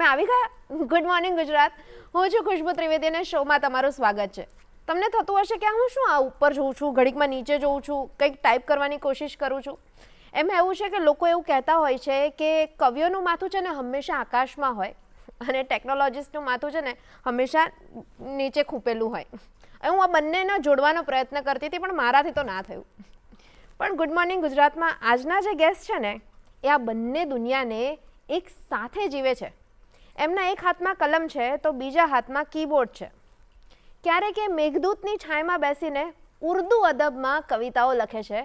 આવી ગયા? Good morning Gujarat. હું છું ખુશ્બુ ત્રિવેદી અને શોમાં તમારું સ્વાગત છે. તમને થતું હશે કે હું શું આ ઉપર જોઉં છું, ઘડીકમાં નીચે જોઉં છું, કંઈક ટાઈપ કરવાની કોશિશ કરું છું. એમાં એવું છે કે લોકો એવું કહેતા હોય છે કે કવિઓનું માથું છે ને હંમેશા આકાશમાં હોય અને ટેકનોલોજીસ્ટનું માથું છે ને હંમેશા નીચે ખૂપેલું હોય. હું આ બંનેને જોડવાનો પ્રયત્ન કરતી હતી પણ મારાથી તો ના થયું. પણ ગુડ મોર્નિંગ ગુજરાતમાં આજના જે ગેસ્ટ છે ને એ આ બંને દુનિયાને એક સાથે જીવે છે. એમના એક હાથમાં કલમ છે તો બીજા હાથમાં કીબોર્ડ છે. ક્યારેક એ મેઘદૂતની છાયામાં બેસીને ઉર્દુ અદબમાં કવિતાઓ લખે છે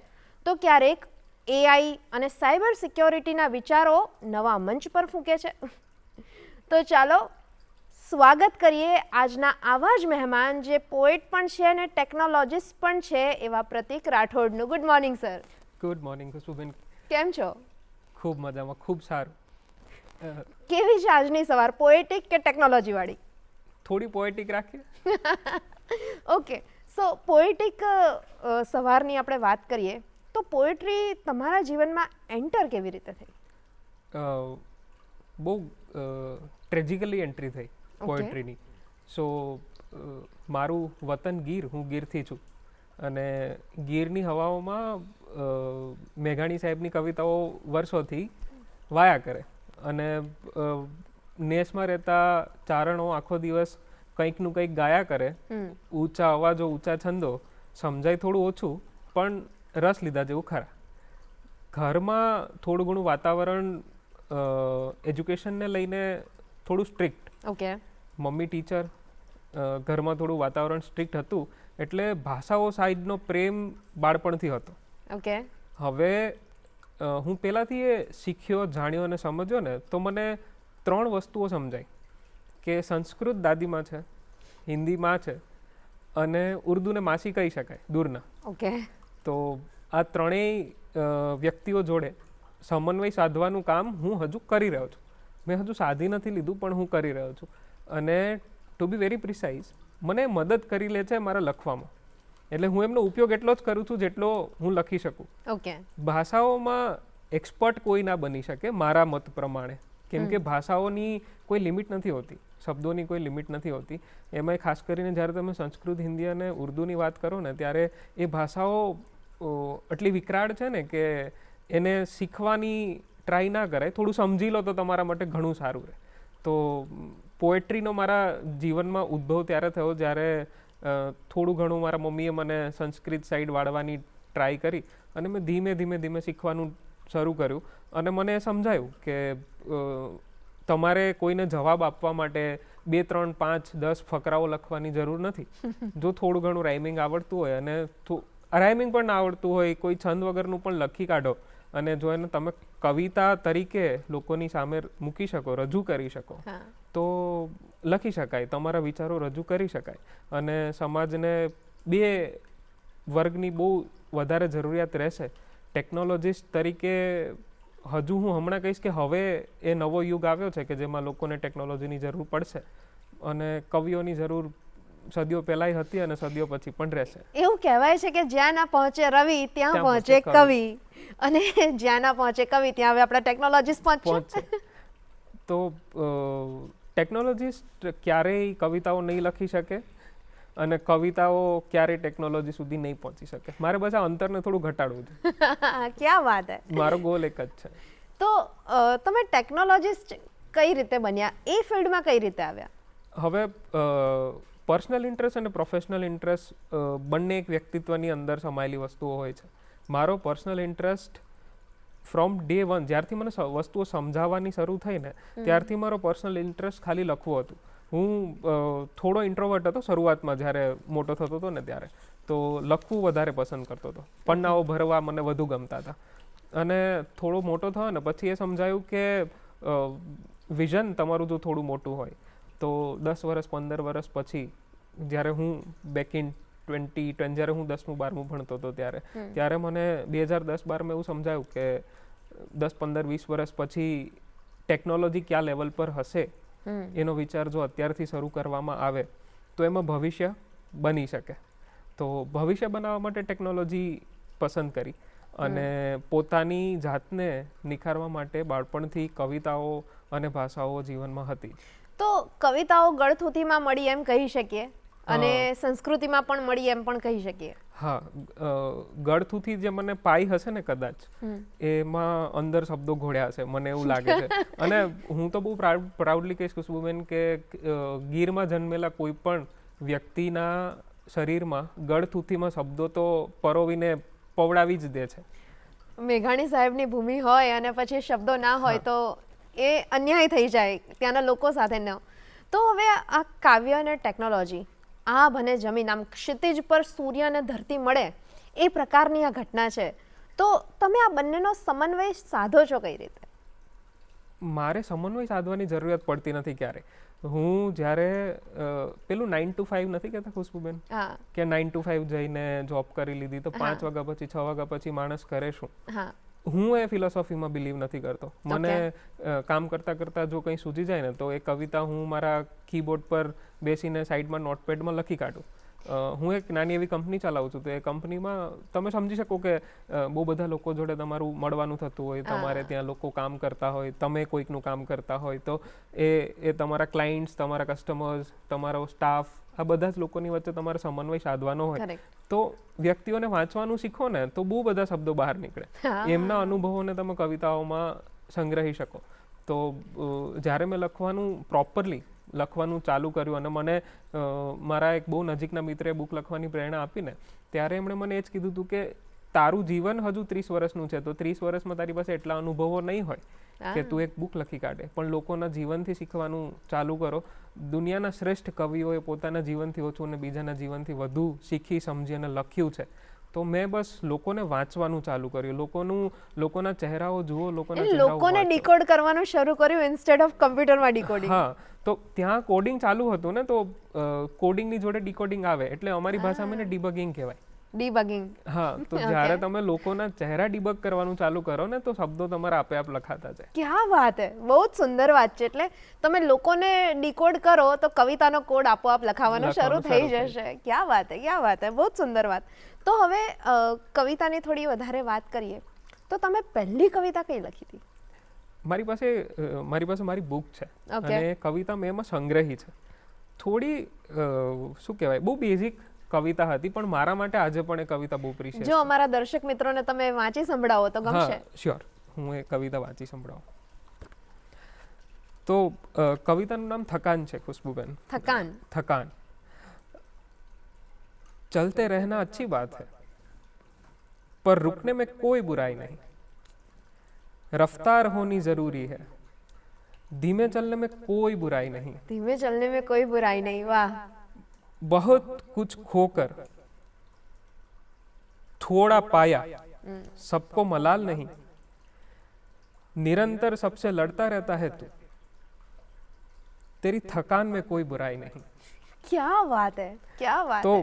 તો ક્યારેક એઆઈ અને સાયબર સિક્યોરિટીના વિચારો નવા મંચ પર ફૂંકે છે. તો ચાલો સ્વાગત કરીએ આજના આવા જ મહેમાન જે પોએટ પણ છે અને ટેકનોલોજીસ્ટ પણ છે એવા પ્રતીક રાઠોડનું. Good morning sir. Good morning ખુશ્બુબેન. કેમ છો? ખૂબ મજામાં, ખૂબ સારું. કેવી છે આજની સવાર, પોએટિક કે ટેકનોલોજી વાળી? થોડી પોએટિક રાખીએ. ઓકે, સો પોએટિક સવારની આપણે વાત કરીએ તો પોએટ્રી તમારા જીવનમાં એન્ટર કેવી રીતે થઈ? બહુ ટ્રેજિકલી એન્ટ્રી થઈ પોએટ્રીની. સો મારું વતન ગીર, હું ગીરથી છું અને ગીરની હવાઓમાં મેઘાણી સાહેબની કવિતાઓ વર્ષોથી વાયા કરે અને નેસમાં રહેતા ચારણો આખો દિવસ કંઈકનું કંઈક ગાયા કરે. ઊંચા અવાજો, ઊંચા છંદો, સમજાય થોડું ઓછું પણ રસ લીધા જેવું ખરા. ઘરમાં થોડું ઘણું વાતાવરણ એજ્યુકેશનને લઈને થોડું સ્ટ્રિક્ટ. ઓકે. મમ્મી ટીચર, ઘરમાં થોડું વાતાવરણ સ્ટ્રિક્ટ હતું એટલે ભાષાઓ સાઈડનો પ્રેમ બાળપણથી હતો. ઓકે. હવે હું પહેલાંથી એ શીખ્યો, જાણ્યો અને સમજ્યો ને તો મને 3 વસ્તુઓ સમજાય કે સંસ્કૃત દાદીમાં છે, હિન્દીમાં છે અને ઉર્દુને માસી કહી શકાય દૂરના. ઓકે. તો આ ત્રણેય વ્યક્તિઓ જોડે સમન્વય સાધવાનું કામ હું હજુ કરી રહ્યો છું. મેં હજુ સાધી નથી લીધું પણ હું કરી રહ્યો છું અને ટુ બી વેરી પ્રિસાઇઝ મને મદદ કરી લે છે મારા લખવામાં. એટલે હું એમનો ઉપયોગ એટલો જ કરું છું જેટલો હું લખી શકું. ઓકે. ભાષાઓમાં એક્સપર્ટ કોઈ ના બની શકે મારા મત પ્રમાણે, કેમ કે ભાષાઓની કોઈ લિમિટ નથી હોતી, શબ્દોની કોઈ લિમિટ નથી હોતી. એમાં ખાસ કરીને જ્યારે તમે સંસ્કૃત, હિન્દી અને ઉર્દુની વાત કરો ને ત્યારે એ ભાષાઓ એટલી વિકરાળ છે ને કે એને શીખવાની ટ્રાય ના કરાય. થોડું સમજી લો તો તમારા માટે ઘણું સારું રહે. તો પોએટ્રીનો મારા જીવનમાં ઉદ્ભવ ત્યારે થયો જ્યારે થોડું ઘણું મારા મમ્મીએ મને સંસ્કૃત સાઈડ વાળવાની ટ્રાય કરી અને મેં ધીમે ધીમે ધીમે શીખવાનું શરૂ કર્યું અને મને સમજાયું કે તમારે કોઈને જવાબ આપવા માટે 2, 3, 5, 10 ફકરાઓ લખવાની જરૂર નથી. જો થોડું ઘણું રાઇમિંગ આવડતું હોય અને રાઇમિંગ પણ ના આવડતું હોય, કોઈ છંદ વગરનું પણ લખી કાઢો અને જો એને તમે કવિતા તરીકે લોકોની સામે મૂકી શકો, રજૂ કરી શકો તો લખી શકાય, તમારા વિચારો રજૂ કરી શકાય અને સમાજને 2 વર્ગની બહુ વધારે જરૂરિયાત રહેશે. ટેકનોલોજીસ્ટ તરીકે હજુ હું હમણાં કહીશ કે હવે એ નવો યુગ આવ્યો છે કે જેમાં લોકોને ટેકનોલોજીની જરૂર પડશે અને કવિઓની જરૂર સદીઓ પહેલાંય હતી અને સદીઓ પછી પણ રહેશે. એવું કહેવાય છે કે જ્યાં ના પહોંચે રવિ ત્યાં પહોંચે કવિ અને જ્યાં ના પહોંચે કવિ ત્યાં હવે આપણા ટેકનોલોજીસ્ટ પહોંચે. તો ટેકનોલોજીસ્ટ ક્યારેય કવિતાઓ નહીં લખી શકે અને કવિતાઓ ક્યારેય ટેકનોલોજી સુધી નહીં પહોંચી શકે. મારે બસ આ અંતરને થોડું ઘટાડવું છે. ક્યાં વાત હે. મારો ગોલ એક જ છે. તો તમે ટેકનોલોજીસ્ટ કઈ રીતે બન્યા, એ ફિલ્ડમાં કઈ રીતે આવ્યા? હવે પર્સનલ ઇન્ટરેસ્ટ અને પ્રોફેશનલ ઇન્ટરેસ્ટ બંને એક વ્યક્તિત્વની અંદર સમાયેલી વસ્તુઓ હોય છે. મારો પર્સનલ ઇન્ટરેસ્ટ ફ્રોમ ડે 1 જ્યારથી મને વસ્તુઓ સમજાવવાની શરૂ થઈ ને ત્યારથી મારો પર્સનલ ઇન્ટરેસ્ટ ખાલી લખવું હતું. હું થોડો ઇન્ટ્રોવર્ટ હતો શરૂઆતમાં, જ્યારે મોટો થતો હતો ને ત્યારે તો લખવું વધારે પસંદ કરતો હતો. પન્નાઓ ભરવા મને વધુ ગમતા હતા અને થોડો મોટો થયો ને પછી એ સમજાયું કે વિઝન તમારું જો થોડું મોટું હોય તો 10 વર્ષ 15 વર્ષ પછી જ્યારે હું બેક ઇન 2010 જ્યારે હું 10મું 12મું ભણતો હતો ત્યારે મને 2010-12 એવું સમજાયું કે 10, 15, 20 વર્ષ પછી ટેકનોલોજી કયા લેવલ પર હશે એનો વિચાર જો અત્યારથી શરૂ કરવામાં આવે તો એમાં ભવિષ્ય બની શકે. તો ભવિષ્ય બનાવવા માટે ટેકનોલોજી પસંદ કરી અને પોતાની જાતને નિખારવા માટે બાળપણથી કવિતાઓ અને ભાષાઓ જીવનમાં હતી. તો કવિતાઓ ગળથૂથીમાં મળી એમ કહી શકીએ અને સંસ્કૃતિમાં પણ મળી એમ પણ કહી શકીએ. હા, ગળથૂથી જે મને પાઈ હશે ને કદાચ એમાં અંદર શબ્દો ઘોડ્યા હશે મને એવું લાગે છે. અને હું તો બહુ પ્રાઉડલી કહીશ ખુશ્બુબેન કે ગીરમાં જન્મેલા કોઈ પણ વ્યક્તિના શરીરમાં ગળથૂથીમાં શબ્દો તો પરોવીને પવડાવી જ દે છે. મેઘાણી સાહેબની ભૂમિ હોય અને પછી શબ્દો ના હોય તો એ અન્યાય થઈ જાય ત્યાંના લોકો સાથે ન. તો હવે આ કાવ્ય અને ટેકનોલોજી, આભ અને જમીન, આમ ક્ષિતિજ પર સૂર્ય અને ધરતી મળે એ પ્રકારની આ ઘટના છે. તો તમે આ બંનેનો સમન્વય સાધો છો કઈ રીતે? મારે સમન્વય સાધવાની જરૂરિયાત પડતી નથી ક્યારે. હું જ્યારે પેલું 9 to 5 નથી કહેતા ખુશ્બુબેન, કે 9 to 5 જઈને જોબ કરી લીધી તો 5 વાગ્યા પછી 6 વાગ્યા પછી માણસ કરે શું, હું એ ફિલોસોફીમાં બિલીવ નથી કરતો. મને કામ કરતા કરતા જો કંઈ સૂજી જાય ને તો એ કવિતા હું મારા કીબોર્ડ પર બેસીને સાઈડમાં નોટપેડમાં લખી કાઢું. હું એક નાની એવી કંપની ચલાવું છું તો એ કંપનીમાં તમે સમજી શકો કે બહુ બધા લોકો જોડે તમારું મળવાનું થતું હોય, તમારે ત્યાં લોકો કામ કરતા હોય, તમે કોઈકનું કામ કરતા હોય, તો એ તમારા ક્લાયન્ટ્સ, તમારા કસ્ટમર્સ, તમારો સ્ટાફ, આ બધા જ લોકોની વચ્ચે તમારે સમન્વય સાધવાનો હોય. તો વ્યક્તિઓને વાંચવાનું શીખો ને તો બહુ બધા શબ્દો બહાર નીકળે, એમના અનુભવોને તમે કવિતાઓમાં સંગ્રહી શકો. તો જ્યારે મેં પ્રોપરલી લખવાનું ચાલુ કર્યું અને મને મારા એક બહુ નજીકના મિત્રે બુક લખવાની પ્રેરણા આપીને ત્યારે એમણે મને એ જ કીધું હતું કે તારું જીવન હજુ 30 વર્ષનું છે, તો 30 વર્ષમાં તારી પાસે એટલા અનુભવો નહીં હોય કે તું એક બુક લખી કાઢે, પણ લોકોના જીવનથી શીખવાનું ચાલુ કરો. દુનિયાના શ્રેષ્ઠ કવિઓએ પોતાના જીવનથી ઓછું અને બીજાના જીવનથી વધુ શીખી સમજી અને લખ્યું છે. તો મેં બસ લોકોને વાંચવાનું ચાલુ કર્યું, લોકોના ચહેરાઓ જુઓ, લોકોને ડીકોડ કરવાનું શરૂ કર્યું ઇન્સ્ટેડ ઓફ કમ્પ્યુટરમાં ડીકોડિંગ. હા, તો ત્યાં કોડિંગ ચાલુ હતું ને, તો કોડિંગની જોડે ડીકોડિંગ આવે એટલે અમારી ભાષામાં એને ડીબગિંગ કહેવાય. ડીબગિંગ. હા, તો જ્યારે તમે લોકોના ચહેરા ડીબગ કરવાનું ચાલુ કરો ને તો શબ્દો તમારા આપે આપ લખાતા જાય. ક્યાં વાત હે, બહુ જ સુંદર વાત છે. એટલે તમે લોકોને ડીકોડ કરો તો કવિતાનો કોડ આપોઆપ લખાવાનો શરૂ થઈ જશે. ક્યાં વાત હે, ક્યાં વાત હે, બહુ જ સુંદર વાત. તો હવે કવિતાની થોડી વધારે વાત કરીએ તો તમે પહેલી કવિતા કઈ લખી હતી? મારી પાસે મારી બુક છે અને કવિતા મેં એમાં સંગ્રહી છે. થોડી શું કહેવાય, બહુ બેઝિક કવિતા હતી, પણ મારા માટે આજે પણ એ કવિતા બહુ પ્રિશિયસ છે. જો અમારા દર્શક મિત્રોને તમે વાંચી સંભળાવો તો ગમશે. શ્યોર, હું એ કવિતા વાંચી સંભળાવું. તો કવિતાનું નામ થકાન છે ખુશ્બુબેન. થકાન. चलते रहना अच्छी बात है, पर रुकने में कोई बुराई नहीं. रफ्तार होनी जरूरी है, धीमे चलने में कोई बुराई नहीं. धीमे चलने में कोई बुराई नहीं. वाह. बहुत कुछ खोकर थोड़ा पाया, सबको मलाल नहीं. निरंतर सबसे लड़ता रहता है तू, तेरी थकान में कोई बुराई नहीं. क्या बात है, क्या बात तो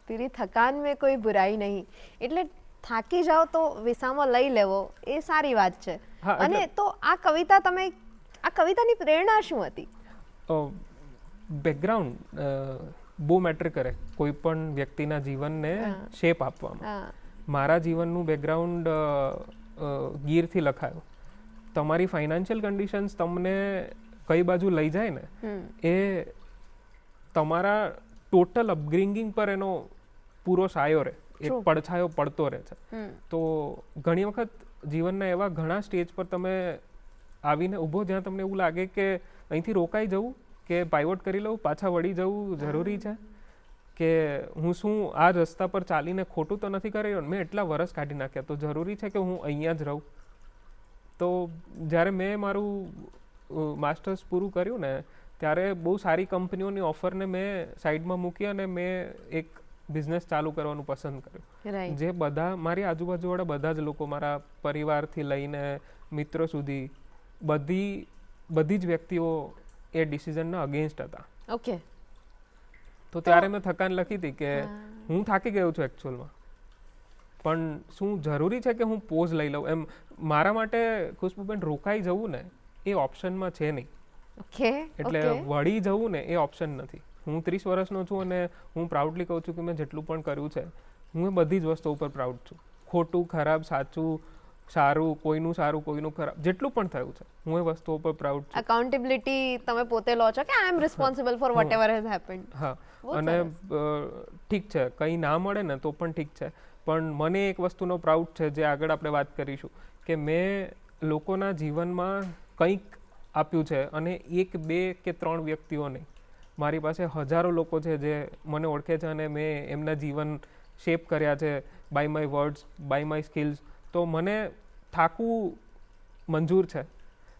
तेरी थकान में कोई बुराई नहीं. એટલે થાકી જાઓ તો વિસામો લઈ લેવો એ સારી વાત છે. અને તો આ કવિતાની પ્રેરણા શું હતી? બેકગ્રાઉન્ડ બહુ મેટર કરે કોઈ પણ વ્યક્તિના જીવનને શેપ આપવામાં. મારા જીવનનું બેકગ્રાઉન્ડ ગીરથી લખાયું. તમારી ફાઇનાન્શિયલ કન્ડિશન્સ તમને કઈ બાજુ લઈ જાય ને એ તમારા ટોટલ અપબ્રિંગિંગ પર એનો પૂરો સાયો રહે, એક પડછાયો પડતો રહે છે. તો ઘણી વખત જીવનના એવા ઘણા સ્ટેજ પર તમે આવીને ઊભો જ્યાં તમને એવું લાગે કે અહીંથી રોકાઈ જવું, કે પાઇવોટ કરી લઉં, પાછા વળી જવું જરૂરી છે, કે હું શું આ રસ્તા પર ચાલીને ખોટું તો નથી કરી રહ્યો, મેં એટલા વર્ષ કાઢી નાખ્યા તો જરૂરી છે કે હું અહીંયા જ રહું. તો જ્યારે મેં મારું માસ્ટર્સ પૂરું કર્યું ને ત્યારે બહુ સારી કંપનીઓની ઓફરને મેં સાઈડમાં મૂકી અને મેં એક બિઝનેસ ચાલુ કરવાનું પસંદ કર્યું. જે બધા મારી આજુબાજુવાળા બધા જ લોકો, મારા પરિવારથી લઈને મિત્રો સુધી, બધી જ વ્યક્તિઓ એ ડિસિઝનના અગેન્સ્ટ હતા. ઓકે. તો ત્યારે મેં થકાન લખી હતી કે હું થાકી ગયો છું એકચ્યુઅલમાં, પણ શું જરૂરી છે કે હું પોઝ લઈ લઉં? એમ મારા માટે ખુશ્બુબેન રોકાઈ જવું ને એ ઓપ્શનમાં છે નહીં. એટલે વળી જવું ને એ ઓપ્શન નથી. હું 30 વર્ષનો છું અને હું પ્રાઉડલી કહું છું કે મેં જેટલું પણ કર્યું છે હું એ બધી જ વસ્તુ ઉપર પ્રાઉડ છું. ખોટું ખરાબ સાચું સારું કોઈનું ખરાબ જેટલું પણ થયું છે હું એ વસ્તુઓ પર પ્રાઉડ છું. અકાઉન્ટેબિલિટી તમે પોતે લો છો કે I am responsible for whatever has happened. હા અને ઠીક છે કંઈ ના મળે ને તો પણ ઠીક છે, પણ મને એક વસ્તુનો પ્રાઉડ છે જે આગળ આપણે વાત કરીશું કે મેં લોકોના જીવનમાં કંઈક આપ્યું છે, અને 1 2 કે 3 વ્યક્તિઓ નહીં, મારી પાસે હજારો લોકો છે જે મને ઓળખે છે અને મેં એમના જીવન શેપ કર્યા છે by my words, by my skills. તો મને થાકવું મંજૂર છે,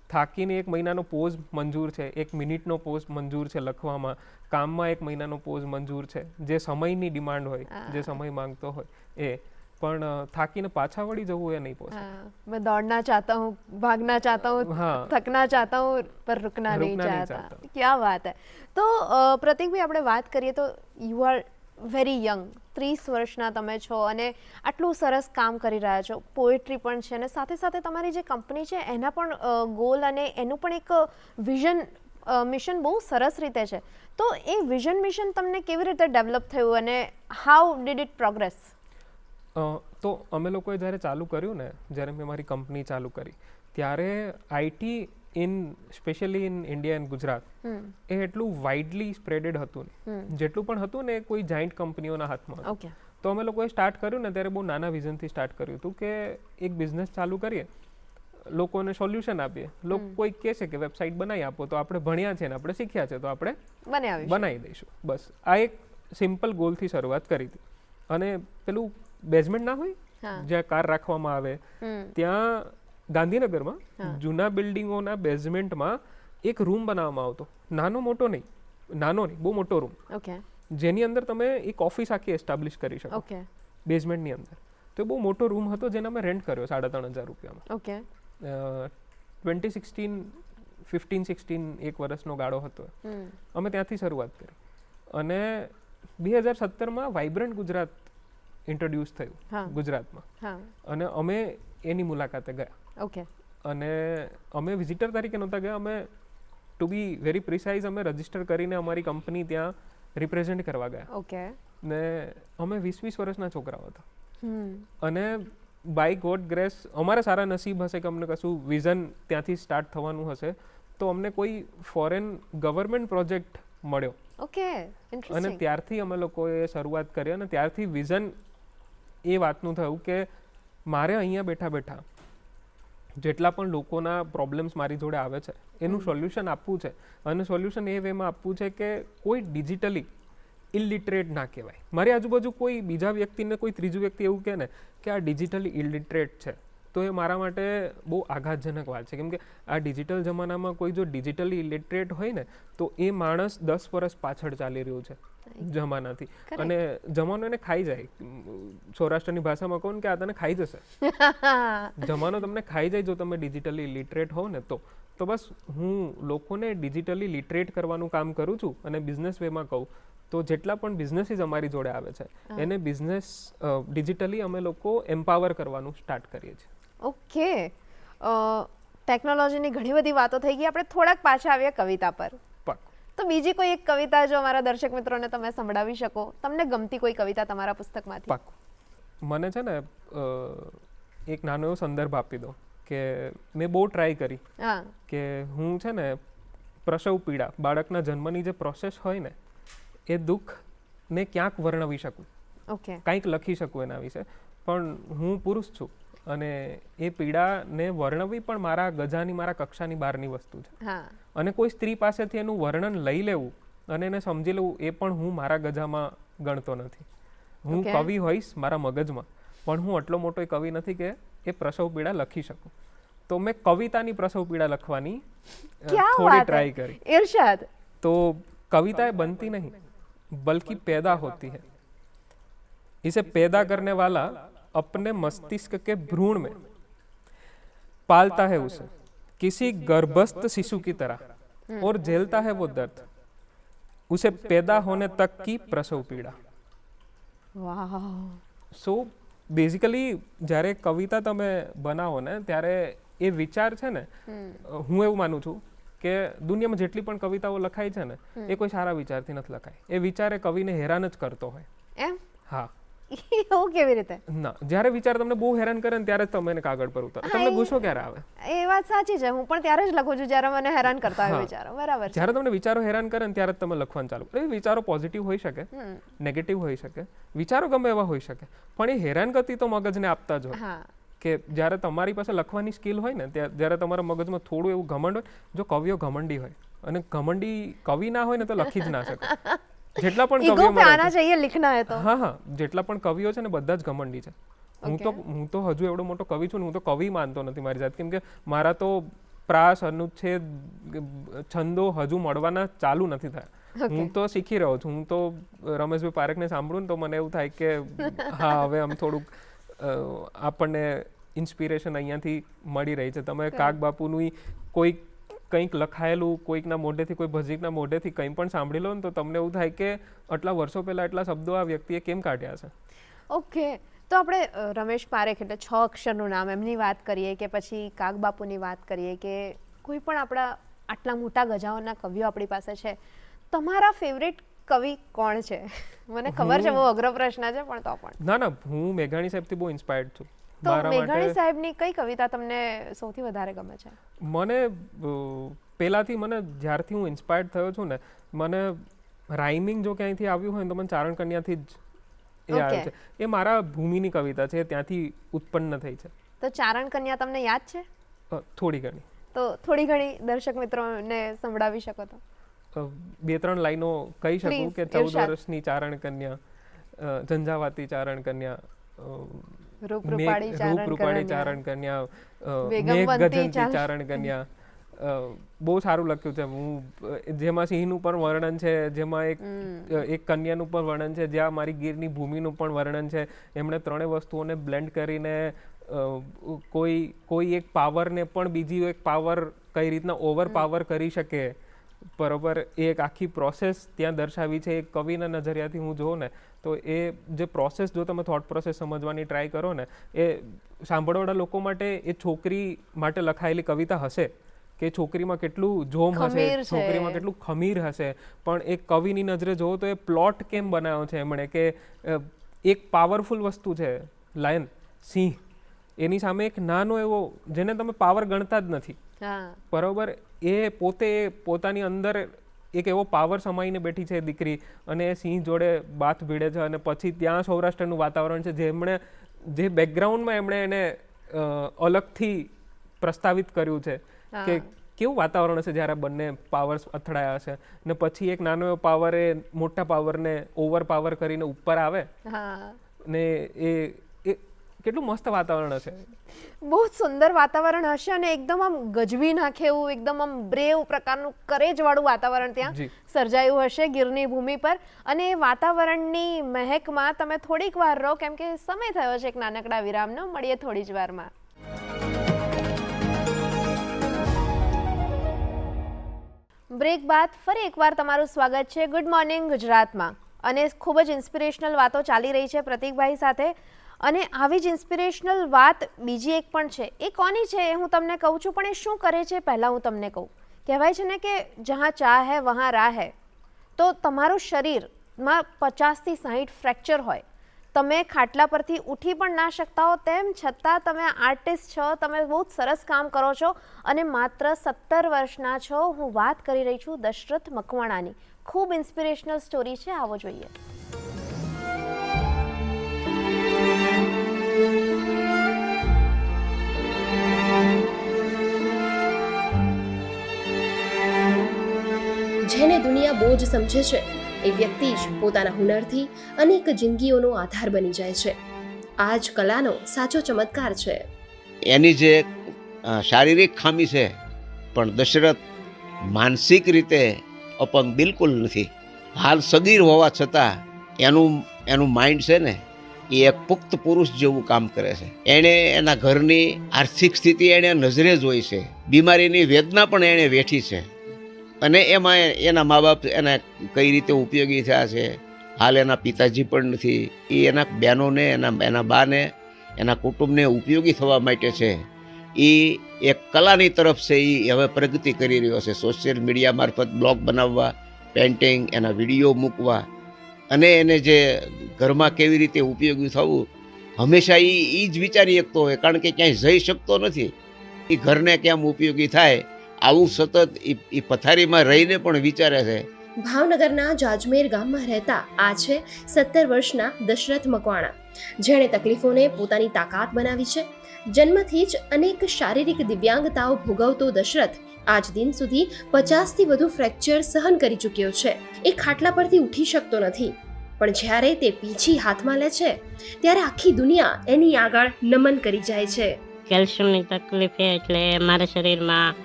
થાકીને 1 મહિનાનો પોઝ મંજૂર છે, 1 મિનિટનો પોઝ મંજૂર છે લખવામાં, કામમાં 1 મહિનાનો પોઝ મંજૂર છે, જે સમયની ડિમાન્ડ હોય, જે સમય માંગતો હોય એ. પણ થાકીને પાછા વળી જવું એ નહીં પોસિબલ. मैं दौड़ना चाहता हूँ, भागना चाहता हूँ, थकना चाहता हूँ, पर रुकना नहीं चाहता. क्या बात है. તો પ્રતીકભાઈ આપણે વાત કરીએ તો યુ આર વેરી યંગ, 30 વર્ષના તમે છો અને આટલું સરસ કામ કરી રહ્યા છો, પોએટ્રી પણ છે અને સાથે સાથે તમારી જે કંપની છે એના પણ ગોલ અને એનું પણ એક વિઝન મિશન બહુ સરસ રીતે છે. તો એ વિઝન મિશન તમને કેવી રીતે ડેવલપ થયું અને હાઉ ડીડ ઇટ પ્રોગ્રેસ? તો અમે લોકોએ જ્યારે ચાલુ કર્યું ને, જ્યારે મેં મારી કંપની ચાલુ કરી ત્યારે IT specially in India and Gujarat એ એટલું વાઇડલી સ્પ્રેડેડ હતું નહીં. જેટલું પણ હતું ને એ કોઈ જાયન્ટ કંપનીઓના હાથમાં હતું. તો અમે લોકોએ સ્ટાર્ટ કર્યું ને ત્યારે બહુ નાના વિઝનથી સ્ટાર્ટ કર્યું હતું કે એક બિઝનેસ ચાલુ કરીએ, લોકોને સોલ્યુશન આપીએ. કોઈ કહે છે કે વેબસાઇટ બનાવી આપો, તો આપણે ભણ્યા છે ને આપણે શીખ્યા છે તો આપણે બનાવી દઈશું. બસ આ એક સિમ્પલ ગોલથી શરૂઆત કરી હતી. અને પેલું બેઝમેન્ટ ના હોય જ્યાં કાર રાખવામાં આવે, ત્યાં ગાંધીનગરમાં જૂના બિલ્ડિંગોના બેઝમેન્ટમાં એક રૂમ બનાવવામાં આવતો, નાનો નહીં બહુ મોટો રૂમ, જેની અંદર તમે એક ઓફિસ આખી એસ્ટાબ્લિશ કરી શકો બેઝમેન્ટની અંદર. તો બહુ મોટો રૂમ હતો જેને અમે રેન્ટ કર્યો 3,500 રૂપિયામાં. 2015-16 એક વર્ષનો ગાળો હતો. અમે ત્યાંથી શરૂઆત કરી અને 2017માં વાઇબ્રન્ટ ગુજરાત ઇન્ટ્રોડ્યુસ થયું ગુજરાતમાં અને અમે એની મુલાકાતે ગયા. અને અમે વિઝિટર તરીકે નહોતા ગયા, અમે ટુ બી વેરી પ્રિસાઇઝ અમે રજીસ્ટર કરીને અમારી કંપની ત્યાં રિપ્રેઝેન્ટ કરવા ગયા. ને અમે 20 વર્ષના છોકરાઓ હતા અને બાય ગોડ ગ્રેસ અમારા સારા નસીબ હશે કે અમને કશું વિઝન ત્યાંથી સ્ટાર્ટ થવાનું હશે તો અમને કોઈ ફોરેન ગવર્મેન્ટ પ્રોજેક્ટ મળ્યો. અને ત્યારથી અમે લોકોએ શરૂઆત કરી અને ત્યારથી વિઝન એ વાતનું થયું કે મારે અહીંયા બેઠા બેઠા જેટલા પણ લોકોના પ્રોબ્લેમ્સ મારી જોડે આવે છે એનું સોલ્યુશન આપવું છે. અને સોલ્યુશન એ વેમાં આપવું છે કે કોઈ ડિજિટલી ઇલિટરેટ ના કહેવાય. મારી આજુબાજુ કોઈ બીજા વ્યક્તિને કોઈ ત્રીજું વ્યક્તિ એવું કહે ને કે આ ડિજિટલી ઇલિટરેટ છે તો એ મારા માટે બહુ આઘાતજનક વાત છે. કેમ કે આ ડિજિટલ જમાનામાં કોઈ જો ડિજિટલી ઇલિટરેટ હોય ને તો એ માણસ 10 વર્ષ પાછળ ચાલી રહ્યું છે જમાનાથી. અને જમાનો એને ખાઈ જાય. સૌરાષ્ટ્રની ભાષામાં કહું કે આ તને ખાઈ જશે. જમાનો તમને ખાઈ જાય જો તમે ડિજિટલી લિટરેટ હોવ ને તો બસ હું લોકોને ડિજિટલી લિટરેટ કરવાનું કામ કરું છું. અને બિઝનેસ વેમાં કહું તો જેટલા પણ બિઝનેસીસ અમારી જોડે આવે છે એને બિઝનેસ ડિજિટલી અમે લોકો એમ્પાવર કરવાનું સ્ટાર્ટ કરીએ છીએ. ટેકનોલોજીની ઘણી બધી વાતો થઈ ગઈ, આપણે થોડાક પાછા આવીએ કવિતા પર. તો બીજી કોઈ એક કવિતા જો અમારા દર્શક મિત્રોને તમે સંભળાવી શકો, તમને ગમતી કોઈ કવિતા તમારા પુસ્તકમાંથી? મને છે ને એક નાનો એવો સંદર્ભ આપી દો કે મેં બહુ ટ્રાય કરી કે હું છે ને પ્રસવ પીડા, બાળકના જન્મની જે પ્રોસેસ હોય ને એ દુઃખને ક્યાંક વર્ણવી શકું, કંઈક લખી શકું એના વિશે. પણ હું પુરુષ છું અને એ પીડાને વર્ણવી પણ મારા ગજાની, મારા કક્ષાની બહારની વસ્તુ છે. અને કોઈ સ્ત્રી પાસેથી એનું વર્ણન લઈ લેવું અને એને સમજી લેવું એ પણ હું મારા ગજામાં ગણતો નથી. હું કવિ હોઈશ મારા મગજમાં, પણ હું આટલો મોટો કવિ નથી કે એ પ્રસવ પીડા લખી શકું. તો મેં કવિતાની પ્રસવ પીડા લખવાની થોડી ટ્રાય કરી. ઇરશાદ. તો कविताएं बनती नहीं बल्कि पैदा होती है. इसे पैदा करने वाला अपने मस्तिष्क के भ्रूण में पालता है उसे किसी गर्भस्थ शिशु की तरह और झेलता है वो दर्द उसे पैदा होने तक की प्रसव पीड़ा. સો બેઝિકલી જ્યારે કવિતા તમે બનાવો ને ત્યારે એ વિચાર છે ને, હું એવું માનું છું કે દુનિયામાં જેટલી પણ કવિતાઓ લખાય છે ને એ કોઈ સારા વિચારથી નથી લખાય. એ વિચાર એ કવિને હેરાન જ કરતો હોય. એમ? હા. એવું કેવી રીતે? ના, જ્યારે વિચાર તમને બહુ હેરાન કરે ને ત્યારે જ તમે એને કાગળ પર ઉતારો. તમને ગુસ્સો ક્યારે આવે? એ વાત સાચી છે, હું પણ ત્યારે જ લખું છું જ્યારે મને હેરાન કરતા હોય વિચારો. બરાબર છે. જ્યારે તમને વિચારો હેરાન કરે ને ત્યારે જ તમે લખવાનું ચાલુ કરો. એ વિચારો પોઝિટિવ હોઈ શકે, નેગેટિવ હોઈ શકે, વિચારો ગમે એવા હોઈ શકે, પણ એ હેરાન કરતી તો મગજને આપતા જ હોય. હા, કે જ્યારે તમારી પાસે લખવાની સ્કિલ હોય ને, જ્યારે તમારા મગજમાં થોડું એવું ઘમંડ હોય, જો કવિઓ ઘમંડી હોય અને ઘમંડી કવિ ના હોય ને તો લખી જ ના શકે. જેટલા પણ ઈગો કવિઓ पे आना चाहिए लिखना है तो. હા, જેટલા પણ કવિઓ છે ને બધા જ ઘમંડી છે. હું તો હજુ એવડો મોટો કવિ છું ને, હું તો કવિ માનતો નથી મારી જાત, કેમ કે મારા તો પ્રાસ, અનુચ્છેદ, છંદો હજુ મળવાના ચાલુ નથી થયા. હું તો શીખી રહ્યો છું. હું તો રમેશભાઈ પારેખને સાંભળું ને તો મને એવું થાય કે હા, હવે આમ થોડુંક આપણને ઇન્સ્પિરેશન અહીંયાથી મળી રહી છે. તમે કાગ બાપુનું કંઈક લખાયેલું કોઈકના મોઢેથી, કોઈ ભજીકના મોઢેથી કંઈ પણ સાંભળી લો ને તો તમને એવું થાય કે આટલા વર્ષો પહેલા એટલા શબ્દો આ વ્યક્તિએ કેમ કાઢ્યા છે. ઓકે, તો આપણે રમેશ પારેખ એટલે 6 અક્ષરનું નામ એમની વાત કરીએ કે પછી કાગબાપુની વાત કરીએ કે કોઈ પણ આપણા આટલા મોટા ગજાઓના કવિઓ આપણી પાસે છે, તમારા ફેવરેટ કવિ કોણ છે? મને ખબર છે બહુ અઘરો પ્રશ્ન છે, પણ તો પણ. ના, હું મેઘાણી સાહેબથી બહુ ઇન્સ્પાયર્ડ છું. તો મેઘાણી સાહેબની કઈ કવિતા તમને સૌથી વધારે ગમે છે? મને પહેલાથી, જ્યારથી હું ઇન્સ્પાયર્ડ થયો છું ને, મને રાઇમિંગ જો ક્યાંયથી આવ્યું હોય ને તો મને ચારણ કન્યાથી જ એ આવ્યું છે. એ મારા ભૂમિની કવિતા છે, ત્યાંથી ઉત્પન્ન થઈ છે. તો ચારણ કન્યા તમને યાદ છે? થોડી ઘણી. તો થોડી ઘણી દર્શક મિત્રોને સંભળાવી શકો તો? 2-3 લાઈનો કહી શકું કે 14 વર્ષની ચારણ કન્યા, ઝંઝાવાતી ચારણ કન્યા, રૂપરૂપાળી ચારણ કન્યા, મેઘગજનતી ચારણ કન્યા. બહુ સારું લખ્યું છે. જેમાં સિંહનું પણ વર્ણન છે, જેમાં એક કન્યાનું પણ વર્ણન છે, જ્યાં મારી ગીરની ભૂમિનું પણ વર્ણન છે. એમણે ત્રણેય વસ્તુઓને બ્લેન્ડ કરીને કોઈ એક પાવરને પણ બીજી એક પાવર કઈ રીતના ઓવર પાવર કરી શકે, બરોબર, એ એક આખી પ્રોસેસ ત્યાં દર્શાવી છે. એક કવિના નજરિયાથી હું જોઉં ને તો એ જે પ્રોસેસ, જો તમે થોટ પ્રોસેસ સમજવાની ટ્રાય કરો ને, એ સાંભળવાળા લોકો માટે એ છોકરી માટે લખાયેલી કવિતા હશે કે છોકરીમાં કેટલું જોમ હશે, છોકરીમાં કેટલું ખમીર હશે, પણ એક કવિની નજરે જોવો તો એ પ્લોટ કેમ બનાવ્યો છે એમણે કે એક પાવરફુલ વસ્તુ છે લાયન, સિંહ, એની સામે એક નાનો એવો જેને તમે પાવર ગણતા જ નથી, બરોબર, એ પોતાની અંદર એક એવો પાવર સમાઈને બેઠી છે દીકરી, અને એ સિંહ જોડે બાથ ભીડે છે. અને પછી ત્યાં સૌરાષ્ટ્રનું વાતાવરણ છે, જે બેકગ્રાઉન્ડમાં એમણે એને અલગથી પ્રસ્તાવિત કર્યું છે કે કેવું વાતાવરણ હશે જ્યારે બંને પાવર્સ અથડાયા હશે, ને પછી એક નાનો એવો પાવર એ મોટા પાવરને ઓવર પાવર કરીને ઉપર આવે, ને એ કેટલું મસ્ત વાતાવરણ હશે. બહુ સુંદર વાતાવરણ હશે અને એકદમ આમ ગજવી નાખે એવું, એકદમ આમ બ્રેવ પ્રકારનું કરેજ વાળું વાતાવરણ ત્યાં સર્જાયું હશે ગીરની ભૂમિ પર. અને એ વાતાવરણની મહેકમાં તમે થોડીક વાર રહો, કેમ કે સમય થયો છે એક નાનકડા વિરામનો. મળીએ થોડી જ વારમાં. બ્રેક બાદ ફરી એકવાર તમારું સ્વાગત છે ગુડ મોર્નિંગ ગુજરાતમાં. અને ખૂબ જ ઇન્સ્પિરેશનલ વાતો ચાલી રહી છે પ્રતીકભાઈ સાથે. અને આવી જ ઇન્સ્પિરેશનલ વાત બીજી એક પણ છે. એ કોની છે એ હું તમને કહું છું, પણ એ શું કરે છે પહેલાં હું તમને કહું. કહેવાય છે ને કે જहाँ ચાહ હૈ વहाँ રાહ હૈ. તો તમારું શરીરમાં 50 થી 60 ફ્રેક્ચર હોય, તમે ખાટલા પરથી ઉઠી પણ ના શકતા હો, તેમ છતાં તમે આર્ટિસ્ટ છો, તમે બહુ સરસ કામ કરો છો અને માત્ર 17 વર્ષના છો. હું વાત કરી રહી છું દશરથ મકવાણાની. ખૂબ ઇન્સ્પિરેશનલ સ્ટોરી છે, આવો જોઈએ. જેને દુનિયા બોજ સમજે છે એ વ્યક્તિ જ પોતાના હુનરથી અનેક જિંદગીઓનો આધાર બની જાય છે. આ જ કલાનો સાચો ચમત્કાર છે. એની જે શારીરિક ખામી છે, પણ દશરથ માનસિક રીતે અપંગ બિલકુલ નથી. હાલ સગીર હોવા છતાં એનું માઇન્ડ છે ને એ એક પુખ્ત પુરુષ જેવું કામ કરે છે. એણે એના ઘરની આર્થિક સ્થિતિ એણે નજરે જોઈ છે, બીમારીની વેદના પણ એણે વેઠી છે, અને એમાં એના મા બાપ એને કઈ રીતે ઉપયોગી થયા છે. હાલ એના પિતાજી પણ નથી. એ એના બહેનોને, એના બાને, એના કુટુંબને ઉપયોગી થવા માટે છે. એ એક કલાની તરફ છે, એ હવે પ્રગતિ કરી રહ્યો છે. સોશિયલ મીડિયા મારફત બ્લોગ બનાવવા, પેઇન્ટિંગ, એના વિડીયો મૂકવા, અને એને જે ઘરમાં કેવી રીતે ઉપયોગી થવું હંમેશા એ જ વિચારી શકતો હોય, કારણ કે ક્યાંય જઈ શકતો નથી. એ ઘરને કેમ ઉપયોગી થાય આવું સતત એ પથારીમાં રહીને પણ વિચારે છે. ભાવનગરના જાજમેર ગામમાં રહેતા આ છે 17 વર્ષના દશરથ મકવાણા, જેણે તકલીફોને પોતાની તાકાત બનાવી છે. જન્મથી જ અનેક શારીરિક દિવ્યાંગતાઓ ભોગવતો દશરથ આજ દિન સુધી 50થી વધુ ફ્રેક્ચર સહન કરી ચૂક્યો છે. એ ખાટલા પરથી ઉઠી શકતો નથી, પણ જ્યારે તે પીંછી હાથમાં લે છે ત્યારે આખી દુનિયા એની આગળ નમન કરી જાય છે. કેલ્શિયમની તકલીફ છે એટલે મારા શરીરમાં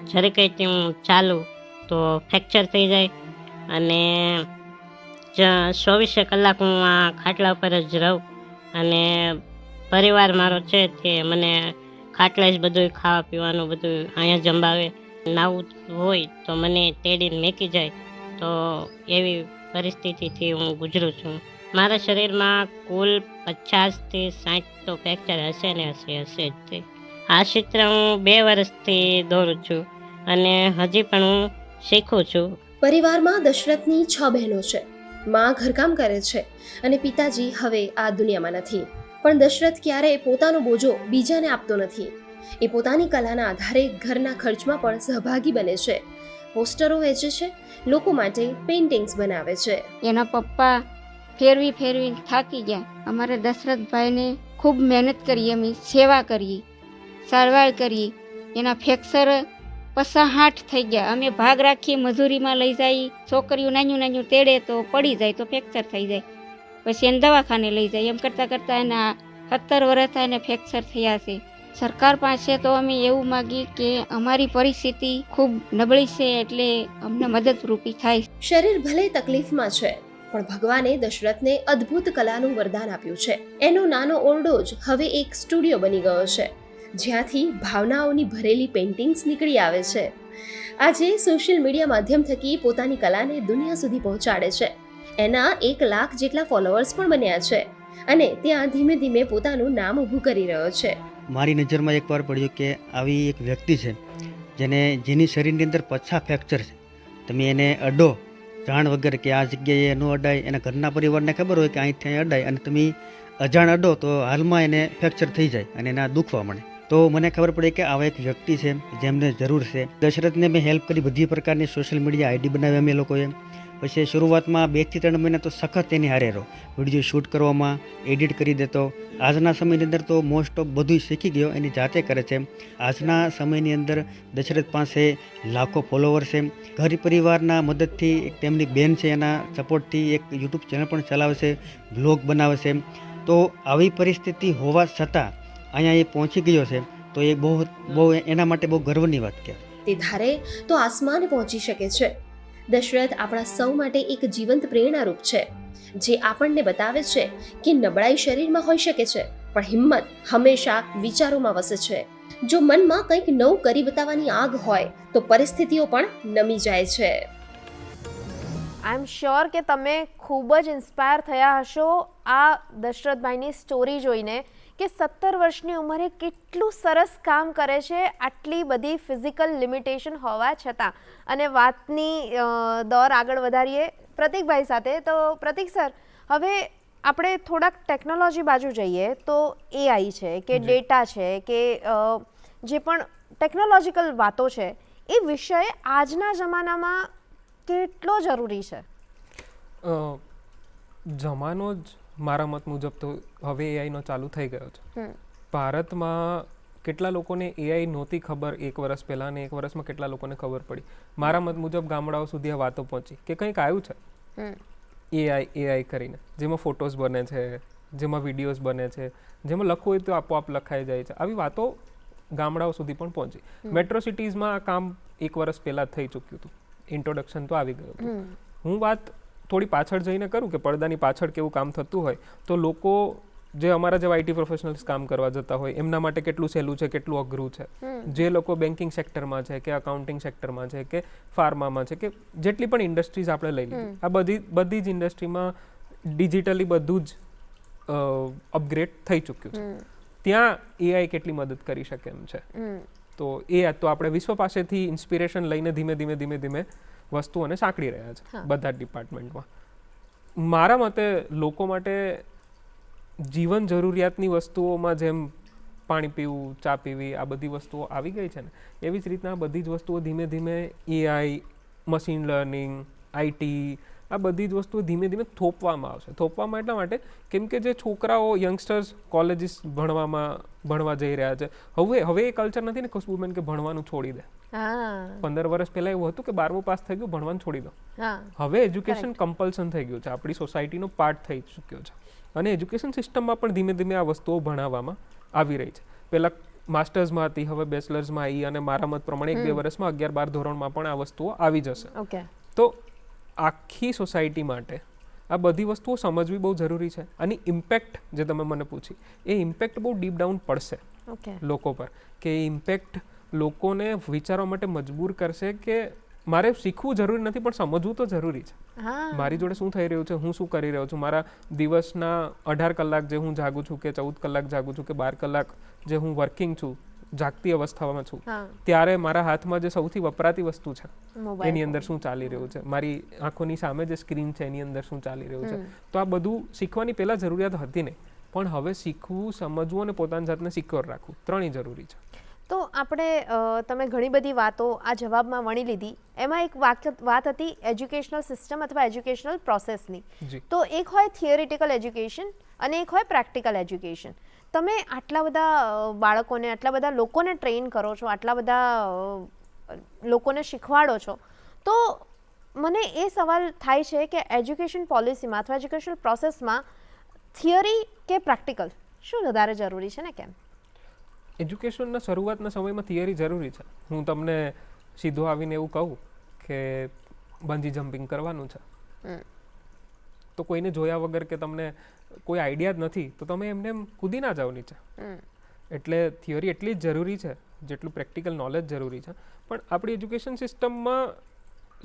જ્યારે કંઈ હું ચાલું તો ફ્રેક્ચર થઈ જાય અને 24 કલાક હું આ ખાટલા ઉપર જ રહું અને પરિવાર મારો છે તે મને ખાટલા જ બધું ખાવા પીવાનું બધું અહીંયા જંબાવે. નાવું હોય તો મને તેડીને મેકી જાય, તો એવી પરિસ્થિતિથી હું ગુજરું છું. મારા શરીરમાં કુલ 50થી 60 તો ફ્રેક્ચર હશે ને હશે જ તે. આ ક્ષેત્ર હું 2 વર્ષથી દોરું છું અને હજી પણ હું શીખું છું. પરિવારમાં દશરથની 6 બહેનો છે. માં ઘરકામ કરે છે અને પિતાજી હવે આ દુનિયામાં નથી. પણ દશરથ ક્યારેય પોતાનો બોજો બીજાને આપતો નથી. એ પોતાની કલાના આધારે ઘરના ખર્ચમાં પણ સહભાગી બને છે. પોસ્ટરો વેચે છે, લોકો માટે પેઇન્ટિંગ્સ બનાવે છે. એના પપ્પા ફેરવી થાકી ગયા. અમારે દશરથભાઈને ખૂબ મહેનત કરી, અમે સેવા કરી, સારવાર કરી. એના ફ્રેક્ચર 50-60 થઈ ગયા. અમે ભાગ રાખીએ, મજૂરીમાં લઈ જાય. છોકરીઓ નાનું તેડે તો પડી જાય તો ફ્રેક્ચર થઈ જાય, પછી એને દવાખાને લઈ જાય. એમ કરતાં એના 17 વર્ષ એને ફ્રેક્ચર થયા છે. સરકાર પાસે તો અમે એવું માગીએ કે અમારી પરિસ્થિતિ ખૂબ નબળી છે, એટલે અમને મદદરૂપી થાય. શરીર ભલે તકલીફમાં છે, પણ ભગવાને દશરથને અદ્ભુત કલાનું વરદાન આપ્યું છે. એનો નાનો ઓરડો જ હવે એક સ્ટુડિયો બની ગયો છે, જ્યાંથી ભાવનાઓની ભરેલી પેઇન્ટિંગ્સ નીકળી આવે છે. આજે સોશિયલ મીડિયા માધ્યમ થકી પોતાની કલાને દુનિયા સુધી પહોંચાડે છે. એના 1 લાખ જેટલા ફોલોઅર્સ પણ બન્યા છે અને ત્યાં ધીમે ધીમે પોતાનું નામ ઊભું કરી રહ્યો છે. મારી નજરમાં એકવાર પડ્યું કે આવી એક વ્યક્તિ છે જેની શરીરની અંદર 50 ફ્રેક્ચર છે. તમે એને અડો જાણ વગર કે આ જગ્યાએ ન અડાય, એના ઘરના પરિવારને ખબર હોય કે અહીંથી અહીં અડાય, અને તમે અજાણ અડો તો હાલમાં એને ફ્રેક્ચર થઈ જાય અને એના દુખવા મળે. તો મને ખબર પડી કે આવા એક વ્યક્તિ છે જેમને જરૂર છે. દશરથને મેં હેલ્પ કરી, બધી પ્રકારની સોશિયલ મીડિયા આઈડી બનાવી અમે લોકોએ. પછી શરૂઆતમાં 2 થી 3 મહિના તો સખત એની હારે રહો, વિડીયો શૂટ કરવામાં, એડિટ કરી દેતો. આજના સમયની અંદર તો મોસ્ટ ઓફ બધું શીખી ગયો, એની જાતે કરે છે. આજના સમયની અંદર દશરથ પાસે લાખો ફોલોવર છે. ઘર પરિવારના મદદથી, તેમની બેન છે એના સપોર્ટથી એક યુટ્યુબ ચેનલ પણ ચલાવે છે, બ્લોગ બનાવે છે. તો આવી પરિસ્થિતિ હોવા છતાં અહીંયા એ પહોંચી ગયો છે, તો એ બહુ એના માટે બહુ ગર્વની વાત કહેવાય. તે ધારે તો આસમાને પહોંચી શકે છે. દશરથ આપણા સૌ માટે એક જીવંત પ્રેરણારૂપ છે, જે આપણને બતાવે છે કે નબળાઈ શરીરમાં હોઈ શકે છે, પણ હિંમત હંમેશા વિચારોમાં વસે છે. જો મનમાં કંઈક નવું કરી બતાવવાની આગ હોય તો પરિસ્થિતિઓ પણ નમી જાય છે. આઈ એમ શ્યોર કે તમે ખૂબ જ ઇન્સ્પાયર થયા હશો આ દશરથભાઈની સ્ટોરી જોઈને, કે 17 વર્ષની ઉંમરે કેટલું સરસ કામ કરે છે આટલી બધી ફિઝિકલ લિમિટેશન હોવા છતાં. અને વાતની દોર આગળ વધારીએ પ્રતીકભાઈ સાથે. તો પ્રતીક સર, હવે આપણે થોડાક ટેકનોલોજી બાજુ જઈએ તો એઆઈ છે કે ડેટા છે કે જે પણ ટેકનોલોજીકલ વાતો છે, એ વિષય આજના જમાનામાં કેટલો જરૂરી છે? જમાનો જ મારા મત મુજબ તો હવે એઆઈનો ચાલુ થઈ ગયો છે. ભારતમાં કેટલા લોકોને એઆઈ નહોતી ખબર 1 વર્ષ પહેલાં, અને 1 વર્ષમાં કેટલા લોકોને ખબર પડી. મારા મત મુજબ ગામડાઓ સુધી આ વાતો પહોંચી કે કંઈક આવ્યું છે એઆઈ કરીને, જેમાં ફોટોઝ બને છે, જેમાં વિડીયોઝ બને છે, જેમાં લખવું હોય તો આપોઆપ લખાઈ જાય છે. આવી વાતો ગામડાઓ સુધી પણ પહોંચી. મેટ્રો સિટીઝમાં આ કામ 1 વર્ષ પહેલાં થઈ ચૂક્યું હતું, ઇન્ટ્રોડક્શન તો આવી ગયું હતું. હું વાત થોડી પાછળ જઈને કરું કે પડદાની પાછળ કેવું કામ થતું હોય, તો લોકો જે અમારા જેવા આઈટી પ્રોફેશનલ્સ કામ કરવા જતા હોય એમના માટે કેટલું સહેલું છે, કેટલું અઘરું છે. જે લોકો બેન્કિંગ સેક્ટરમાં છે કે અકાઉન્ટિંગ સેક્ટરમાં છે કે ફાર્મામાં છે કે જેટલી પણ ઇન્ડસ્ટ્રીઝ આપણે લઈ લીધી, આ બધી જ ઇન્ડસ્ટ્રીમાં ડિજિટલી બધું જ અપગ્રેડ થઈ ચૂક્યું છે. ત્યાં એઆઈ કેટલી મદદ કરી શકે એમ છે. તો આપણે વિશ્વ પાસેથી ઇન્સ્પિરેશન લઈને ધીમે ધીમે વસ્તુઓને સાંકળી રહ્યા છે બધા જ ડિપાર્ટમેન્ટમાં. મારા મતે લોકો માટે જીવન જરૂરિયાતની વસ્તુઓમાં જેમ પાણી પીવું, ચા પીવી, આ બધી વસ્તુઓ આવી ગઈ છે ને, એવી જ રીતના આ બધી જ વસ્તુઓ ધીમે ધીમે એઆઈ, મશીન લર્નિંગ, આઈટી, આ બધી જ વસ્તુઓ ધીમે ધીમે થોપવામાં આવશે. થોપવામાં એટલા માટે કેમ કે જે છોકરાઓ યંગસ્ટર્સ કોલેજીસ ભણવા જઈ રહ્યા છે, હવે એ કલ્ચર નથી ને ખુશ્બુબેન કે ભણવાનું છોડી દે. હા 15 વર્ષ પહેલા એવું હતું કે 12મું પાસ થઈ ગયું, ભણવાનું છોડી દો. હા હવે એજ્યુકેશન કમ્પલ્સન થઈ ગયું છે, આપણી સોસાયટીનો પાર્ટ થઈ ચૂક્યો છે. અને એજ્યુકેશન સિસ્ટમમાં પણ ધીમે ધીમે આ વસ્તુઓ ભણાવવામાં આવી રહી છે. પહેલાં માસ્ટર્સમાં હતી, હવે બેચલર્સમાં આવી, અને મારા મત પ્રમાણે 1-2 વર્ષમાં 11-12 ધોરણમાં પણ આ વસ્તુઓ આવી જશે. ઓકે. તો આખી સોસાયટી માટે આ બધી વસ્તુઓ સમજવી બહુ જરૂરી છે. આની ઇમ્પેક્ટ જે તમે મને પૂછી, એ ઇમ્પેક્ટ બહુ ડીપ ડાઉન પડશે ઓકે. લોકો પર, કે એ ઇમ્પેક્ટ લોકોને વિચારવા માટે મજબૂર કરશે કે મારે શીખવું જરૂરી નથી પણ સમજવું તો જરૂરી છે. હા મારી જોડે શું થઈ રહ્યું છે, હું શું કરી રહ્યો છું, મારા દિવસના 18 કલાક જે હું જાગું છું, કે 14 કલાક જાગું છું, કે 12 કલાક જે હું વર્કિંગ છું, જાગતી અવસ્થામાં છું, હા ત્યારે મારા હાથમાં જે સૌથી વપરાતી વસ્તુ છે મોબાઈલ એની અંદર શું ચાલી રહ્યું છે, મારી આંખોની સામે જે સ્ક્રીન છે એની અંદર શું ચાલી રહ્યું છે. તો આ બધું શીખવાની પહેલાં જરૂરિયાત હતી નહીં, પણ હવે શીખવું, સમજવું અને પોતાની જાતને સિક્યોર રાખવું ત્રણેય જરૂરી છે. તો આપણે તમે ઘણી બધી વાતો આ જવાબમાં વણી લીધી. એમાં એક વાત હતી એજ્યુકેશનલ સિસ્ટમ અથવા એજ્યુકેશનલ પ્રોસેસની. જી. તો એક હોય થિયરિટિકલ એજ્યુકેશન અને એક હોય પ્રેક્ટિકલ એજ્યુકેશન. તમે આટલા બધા બાળકોને, આટલા બધા લોકોને ટ્રેન કરો છો, આટલા બધા લોકોને શીખવાડો છો, તો મને એ સવાલ થાય છે કે એજ્યુકેશન પોલિસીમાં અથવા એજ્યુકેશનલ પ્રોસેસમાં થિયરી કે પ્રેક્ટિકલ શું વધારે જરૂરી છે ને કેમ? એજ્યુકેશનના શરૂઆતના સમયમાં થિયરી જરૂરી છે. હું તમને સીધો આવીને એવું કહું કે બંજી જમ્પિંગ કરવાનું છે, તો કોઈને જોયા વગર કે તમને કોઈ આઈડિયા જ નથી તો તમે એમને એમ કૂદી ના જાઓ નીચે. એટલે થિયરી એટલી જ જરૂરી છે જેટલું પ્રેક્ટિકલ નોલેજ જરૂરી છે. પણ આપણી એજ્યુકેશન સિસ્ટમમાં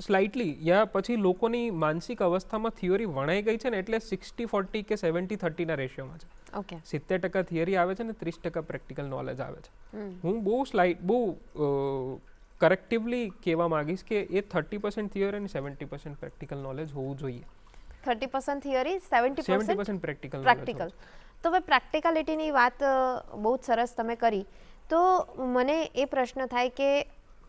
સ્લાઇટલી યા પછી લોકોની માનસિક અવસ્થામાં થિયરી વણાઈ ગઈ છે ને, એટલે 60-40 કે 70-30ના રેશિયોમાં છે. ઓકે. 70% થિયરી આવે છે ને 30% પ્રેક્ટિકલ નોલેજ આવે છે. હું બહુ કરેક્ટિવલી કહેવા માંગીશ કે એ 30% થિયરી અને 70% પ્રેક્ટિકલ નોલેજ હોવું જોઈએ. 30% થિયરી, 70% પ્રેક્ટિકલ. તો હવે પ્રેક્ટિકાલિટીની વાત બહુ જ સરસ તમે કરી. તો મને એ પ્રશ્ન થાય કે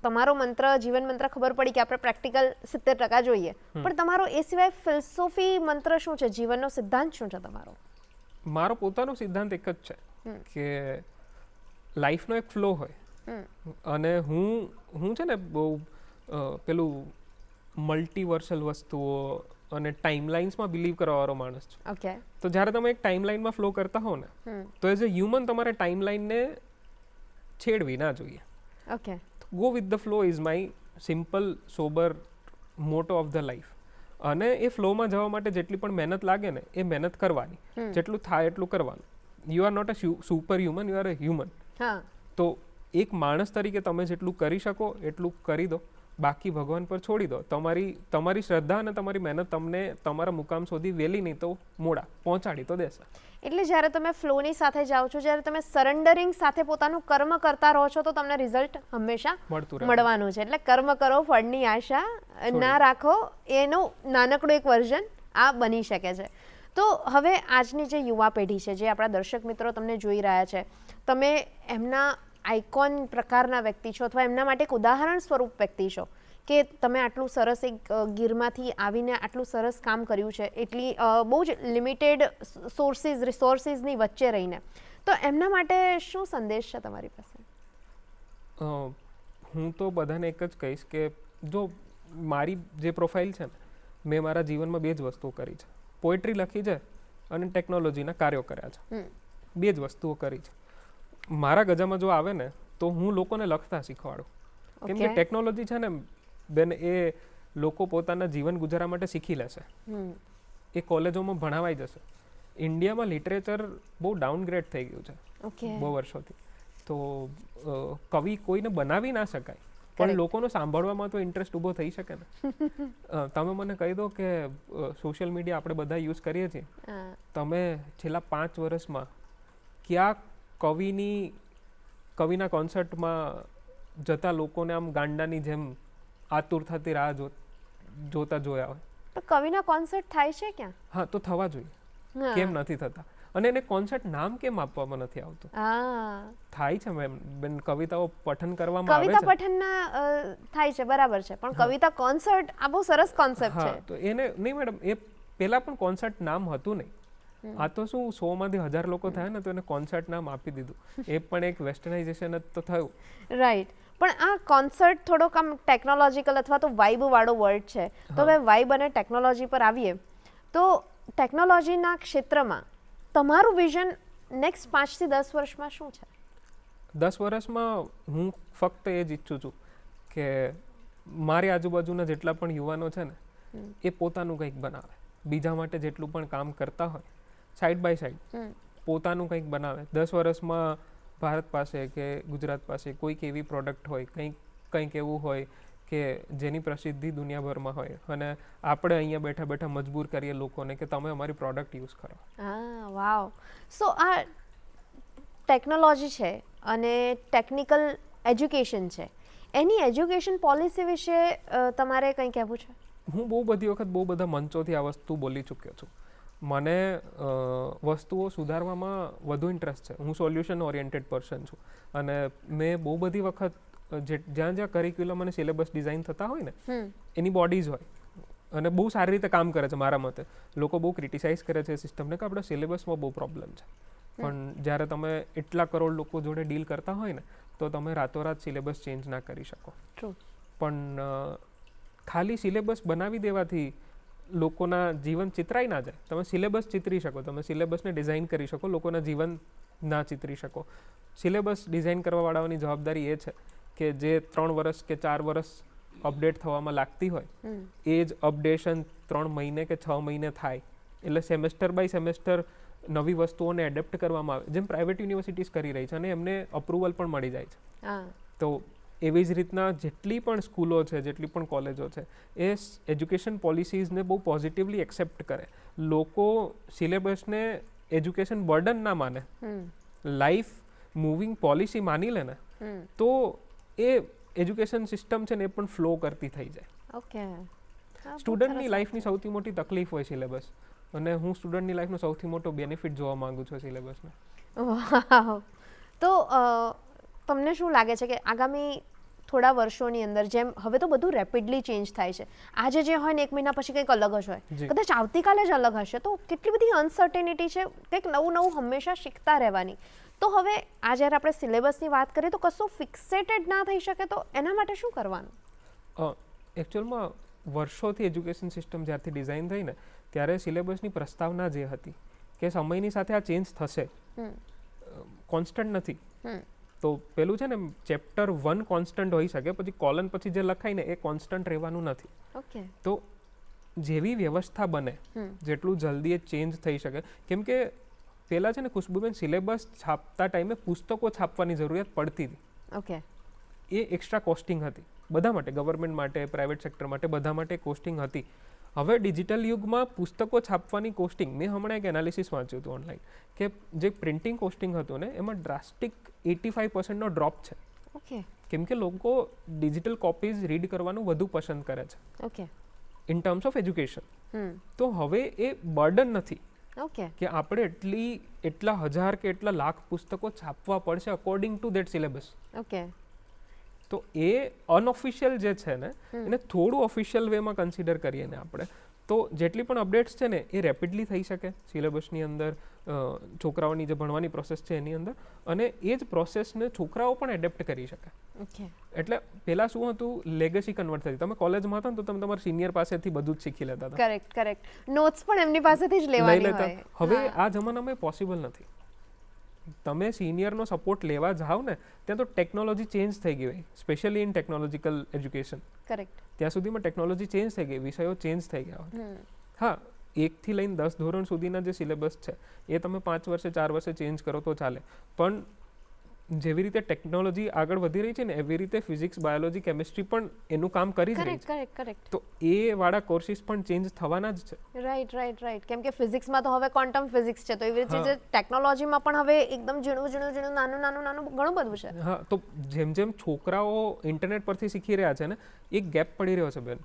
તમારો મંત્ર, જીવન મંત્ર ખબર પડી કે આપણે પ્રેક્ટિકલ 70% જોઈએ, પણ તમારો એ સિવાય ફિલોસોફી મંત્ર શું છે, જીવનનો સિદ્ધાંત શું છે તમારો? મારો પોતાનો સિદ્ધાંત એક જ છે કે લાઈફનો એક ફ્લો હોય, અને હું છે ને બહુ પેલું મલ્ટીવર્સલ વસ્તુઓ અને ટાઈમલાઇન્સમાં બિલીવ કરવાવાળો માણસ છું. ઓકે. તો જ્યારે તમે એક ટાઈમલાઇનમાં ફ્લો કરતા હો ને, તો એઝ અ હ્યુમન તમારે ટાઈમલાઇનને છેડવી ના જોઈએ. Okay. Go with the flow is my simple sober મોટો ઓફ ધ લાઈફ. અને એ ફ્લોમાં જવા માટે જેટલી પણ મહેનત લાગે ને એ મહેનત કરવાની, જેટલું થાય એટલું કરવાનું. You are not a super human, you are a human. હા. તો એક માણસ તરીકે તમે જેટલું કરી શકો એટલું કરી દો, બાકી ભગવાન પર છોડી દો. તમારી શ્રદ્ધા અને તમારી મહેનત તમને તમારા મુકામ સુધી વહેલી નહીં તો મોડા પહોંચાડી તો દેશે. એટલે જ્યારે તમે ફ્લોની સાથે જાઓ છો, જ્યારે તમે સરેન્ડરિંગ સાથે પોતાનું કર્મ કરતા રહો છો, તો તમને રિઝલ્ટ હંમેશા મળવાનું છે. એટલે કર્મ કરો, ફળની આશા ના રાખો, એનું નાનકડું એક વર્ઝન આ બની શકે છે. તો હવે આજની જે યુવા પેઢી છે, જે આપણા દર્શક મિત્રો તમને જોઈ રહ્યા છે, તમે એમના આઇકોન પ્રકારના વ્યક્તિ છો અથવા એમના માટે એક ઉદાહરણ સ્વરૂપ વ્યક્તિ છો કે તમે આટલું સરસ એક ગીરમાંથી આવીને આટલું સરસ કામ કર્યું છે, એટલી બહુ જ લિમિટેડ રિસોર્સિસની વચ્ચે રહીને, તો એમના માટે શું સંદેશ છે તમારી પાસે? હું તો બધાને એક જ કહીશ કે જો મારી જે પ્રોફાઇલ છે ને, મેં મારા જીવનમાં 2 જ વસ્તુઓ કરી છે. પોએટ્રી લખી છે અને ટેકનોલોજીના કાર્યો કર્યા છે. 2 જ વસ્તુઓ કરી છે. મારા ગજામાં જો આવે ને તો હું લોકોને લખતા શીખવાડું, કેમ કે ટેકનોલોજી છે ને બેન, એ લોકો પોતાના જીવન ગુજારા માટે શીખી લેશે, એ કોલેજોમાં ભણાવાઈ જશે. ઇન્ડિયામાં લિટરેચર બહુ ડાઉનગ્રેડ થઈ ગયું છે બહુ વર્ષોથી. તો કવિ કોઈને બનાવી ના શકાય, પણ લોકોનો સાંભળવામાં તો ઇન્ટરેસ્ટ ઊભો થઈ શકે ને. તમે મને કહી દો કે સોશિયલ મીડિયા આપણે બધા યુઝ કરીએ છીએ, તમે છેલ્લા 5 વર્ષમાં ક્યાં કવિના કોન્સર્ટમાં જતા લોકોને આમ ગાંડાની જેમ આતુરતાથી રાહ જોતા જોયા હોય? તો કવિના કોન્સર્ટ થાય છે ક્યાં? હા, તો થવા જોઈએ. હા. કેમ નથી થતા? અને એને કોન્સર્ટ નામ કેમ આપવામાં નથી આવતું? હા, થાય છે મેમ, બેન, કવિતાઓ પઠન કરવામાં આવે કવિતા છે. પઠનના થાય છે, બરાબર છે, પણ કવિતા કોન્સર્ટ આ બહુ સરસ કોન્સેપ્ટ હા, છે. તો એને નહીં મેડમ, એ પહેલા પણ કોન્સર્ટ નામ હતું નહીં. આ તો શું 100માંથી 1000 લોકો થયા ને તો એને કોન્સર્ટ નામ આપી દીધું. એ પણ એક વેસ્ટર્નાઇઝેશન જ તો થયું. રાઈટ, પણ આ કોન્સર્ટ થોડોક આમ ટેકનોલોજીકલ અથવા તો વાઇબ વાળો વર્ડ છે. તો હવે વાઇબ અને ટેકનોલોજી પર આવીએ તો ટેકનોલોજીના ક્ષેત્રમાં તમારું વિઝન નેક્સ્ટ 5 થી 10 વર્ષમાં શું છે? 10 વર્ષમાં હું ફક્ત એ જ ઈચ્છું છું કે મારી આજુબાજુના જેટલા પણ યુવાનો છે ને એ પોતાનું કંઈક બનાવે. બીજા માટે જેટલું પણ કામ કરતા હોય સાઈડ બાય સાઈડ પોતાનું કંઈક બનાવે. 10 વર્ષમાં ભારત પાસે કે ગુજરાત પાસે કોઈક એવી પ્રોડક્ટ હોય, કંઈક એવું હોય કે જેની પ્રસિદ્ધિ દુનિયાભરમાં હોય અને આપણે અહીંયા બેઠા બેઠા મજબૂર કરીએ લોકોને કે તમે અમારી પ્રોડક્ટ યુઝ કરો. હા, વાવ. સો આ ટેકનોલોજી છે અને ટેકનિકલ એજ્યુકેશન છે, એની એજ્યુકેશન પોલિસી વિશે તમારે કંઈ કહેવું છે? હું બહુ બધી વખત બહુ બધા મંચોથી આ વસ્તુ બોલી ચૂક્યો છું. મને વસ્તુઓ સુધારવામાં વધુ ઇન્ટરેસ્ટ છે. હું સોલ્યુશન ઓરિએન્ટેડ પર્સન છું અને મેં બહુ બધી વખત જ્યાં જ્યાં કરિક્યુલમ અને સિલેબસ ડિઝાઇન થતા હોય ને એની બોડીઝ હોય અને બહુ સારી રીતે કામ કરે છે મારા મતે. લોકો બહુ ક્રિટિસાઇઝ કરે છે સિસ્ટમને કે આપણા સિલેબસમાં બહુ પ્રોબ્લેમ છે, પણ જ્યારે તમે એટલા કરોડ લોકો જોડે ડીલ કરતા હોય ને તો તમે રાતોરાત સિલેબસ ચેન્જ ના કરી શકો. પણ ખાલી સિલેબસ બનાવી દેવાથી લોકોના જીવન ચિતરાઈ ના જાય. તમે સિલેબસ ચિતરી શકો, તમે સિલેબસને ડિઝાઇન કરી શકો, લોકોના જીવન ના ચિતરી શકો. સિલેબસ ડિઝાઇન કરવાવાળાઓની જવાબદારી એ છે કે જે 3 વર્ષ કે 4 વર્ષ અપડેટ થવામાં લાગતી હોય એ જ અપડેશન 3 મહિને કે 6 મહિને થાય. એટલે સેમેસ્ટર બાય સેમેસ્ટર નવી વસ્તુઓને એડેપ્ટ કરવામાં આવે, જેમ પ્રાઇવેટ યુનિવર્સિટીઝ કરી રહી છે અને એમને અપ્રુવલ પણ મળી જાય છે. તો એવી જ રીતના જેટલી પણ સ્કૂલો છે, જેટલી પણ કોલેજો છે, એ એજ્યુકેશન પોલિસીઝને બહુ પોઝિટિવલી એક્સેપ્ટ કરે. લોકો સિલેબસને એજ્યુકેશન બર્ડન ના માને, લાઈફ મૂવિંગ પોલિસી માની લે ને તો એ એજ્યુકેશન સિસ્ટમ છે ને એ પણ ફ્લો કરતી થઈ જાય. ઓકે. સ્ટુડન્ટની લાઈફની સૌથી મોટી તકલીફ હોય સિલેબસ, અને હું સ્ટુડન્ટની લાઈફનો સૌથી મોટો બેનિફિટ જોવા માંગુ છું સિલેબસને. વાવ. તો તમને શું લાગે છે કે આગામી થોડા વર્ષોની અંદર, જેમ હવે તો બધું રેપિડલી ચેન્જ થાય છે, આજે જે હોય ને 1 મહિના પછી કંઈક અલગ જ હોય, કદાચ આવતીકાલે જ અલગ હશે, તો કેટલી બધી અનસર્ટેનિટી છે, કંઈક નવું નવું હંમેશા શીખતા રહેવાની. તો હવે આ જ્યારે આપણે સિલેબસની વાત કરીએ તો કશું ફિક્સેટેડ ના થઈ શકે, તો એના માટે શું કરવાનું? એકચ્યુઅલમાં વર્ષોથી એજ્યુકેશન સિસ્ટમ જ્યારથી ડિઝાઇન થઈ ને ત્યારે સિલેબસની પ્રસ્તાવના જે હતી કે સમયની સાથે આ ચેન્જ થશે, કોન્સ્ટન્ટ નથી. તો પેલું છે ને ચેપ્ટર 1 કોન્સ્ટન્ટ હોઈ શકે, પછી કોલન પછી જે લખાય ને એ કોન્સ્ટન્ટ રહેવાનું નથી. ઓકે. તો જેવી વ્યવસ્થા બને જેટલું જલ્દી એ ચેન્જ થઈ શકે. કેમ કે પહેલાં છે ને ખુશ્બુબેન, સિલેબસ છાપતા ટાઈમે પુસ્તકો છાપવાની જરૂરિયાત પડતી હતી. ઓકે. એ એક્સ્ટ્રા કોસ્ટિંગ હતી બધા માટે, ગવર્મેન્ટ માટે, પ્રાઇવેટ સેક્ટર માટે, બધા માટે કોસ્ટિંગ હતી. હવે ડિજિટલ યુગમાં પુસ્તકો છાપવાની કોસ્ટિંગ, મેં હમણાં એક એનાલિસિસ વાંચ્યું હતું ઓનલાઈન કે જે પ્રિન્ટિંગ કોસ્ટિંગ હતું ને એમાં ડ્રાસ્ટિક 85% ડ્રોપ છે. ઓકે. કેમ કે લોકો ડિજિટલ કોપીઝ રીડ કરવાનું વધુ પસંદ કરે છે. Okay. In terms of education. તો હવે એ બર્ડન નથી ઓકે કે આપણે એટલા 1000 કે એટલા લાખ પુસ્તકો છાપવા પડશે according to that syllabus. Okay. તો એ અનઓફિશિયલ જે છે ને એને થોડું ઓફિશિયલ વેમાં કન્સિડર કરીએ ને આપણે, તો જેટલી પણ અપડેટ્સ છે ને એ રેપિડલી થઈ શકે સિલેબસની અંદર, છોકરાઓની જે ભણવાની પ્રોસેસ છે એની અંદર, અને એ જ પ્રોસેસને છોકરાઓ પણ એડેપ્ટ કરી શકે. ઓકે. એટલે પહેલાં શું હતું, લેગસી કન્વર્ટ થતી. તમે કોલેજમાં હતા ને તો તમે તમારા સિનિયર પાસેથી બધું જ શીખી લેતા હતા. Correct correct. નોટ્સ પણ એમની પાસેથી જ લેવાની હોય. હવે આ જમાનામાં એ પોસિબલ નથી. તમે સિનિયરનો સપોર્ટ લેવા જાઓ ને ત્યાં તો ટેકનોલોજી ચેન્જ થઈ ગઈ હોય, specially in technological education. Correct. ત્યાં સુધીમાં ટેકનોલોજી ચેન્જ થઈ ગઈ, વિષયો ચેન્જ થઈ ગયા હોય. હા, 1 થી લઈને 10 ધોરણ સુધીના જે સિલેબસ છે એ તમે 5 વર્ષે 4 વર્ષે ચેન્જ કરો તો ચાલે, પણ જેવી રીતે ટેકનોલોજી આગળ વધી રહી છે ને એવી રીતે ફિઝિક્સ, બાયોલોજી, કેમિસ્ટ્રી પણ એનું કામ કરી જ રહી છે. Correct correct. તો એ વાળા કોર્સિસ પણ ચેન્જ થવાના જ છે. રાઈટ. કેમ કે ફિઝિક્સમાં તો હવે ક્વોન્ટમ ફિઝિક્સ છે, તો એવી રીતે ટેકનોલોજીમાં પણ હવે એકદમ ઝીણું નાનું ઘણું બધું છે. હા, તો જેમ જેમ છોકરાઓ ઇન્ટરનેટ પરથી શીખી રહ્યા છે ને, એક ગેપ પડી રહ્યો છે બેન.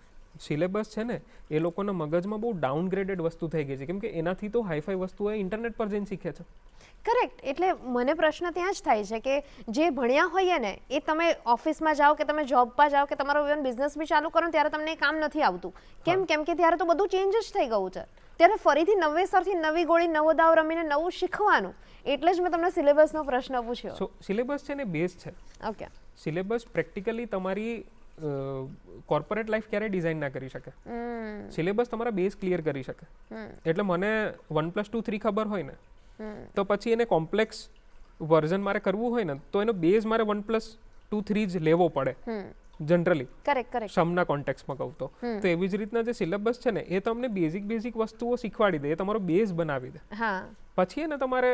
સિલેબસ છે ને એ લોકોના મગજમાં બહુ ડાઉનગ્રેડેડ વસ્તુ થઈ ગઈ છે, કેમ કે એનાથી તો હાઈફાઈ વસ્તુઓ ઇન્ટરનેટ પર જઈને શીખે છે. કરેક્ટ. એટલે મને પ્રશ્ન ત્યાં જ થાય છે કે જે ભણ્યા હોઈએ ને એ તમે ઓફિસમાં જાઓ કે તમે જોબમાં જાઓ કે તમારો ઇવન બિઝનેસ બી ચાલુ કરો ત્યારે તમને એ કામ નથી આવતું. કેમ કે ત્યારે તો બધું ચેન્જ જ થઈ ગયું છે. ત્યારે ફરીથી નવેસરથી નવી ગોળી નવો દાવ રમીને નવું શીખવાનું. એટલે જ મેં તમને સિલેબસનો પ્રશ્ન પૂછ્યો. સો સિલેબસ છે ને બેઝ છે. ઓકે. સિલેબસ પ્રેક્ટિકલી તમારી કોર્પોરેટ લાઈફ ક્યારેય ડિઝાઇન ના કરી શકે. સિલેબસ તમારા બેઝ ક્લિયર કરી શકે. એટલે મને 1+2 3 ખબર હોય ને તો પછી એને કોમ્પ્લેક્સ વર્ઝન મારે કરવું હોય ને તો એનો બેઝ મારે 1+2 3 જ લેવો પડે જનરલી. કરેક્ટ. સમના કોન્ટેક્સમાં કહું તો એવી જ રીતના જે સિલેબસ છે ને એ તમને બેઝિક વસ્તુઓ શીખવાડી દે, એ તમારો બેઝ બનાવી દે. પછી એને તમારે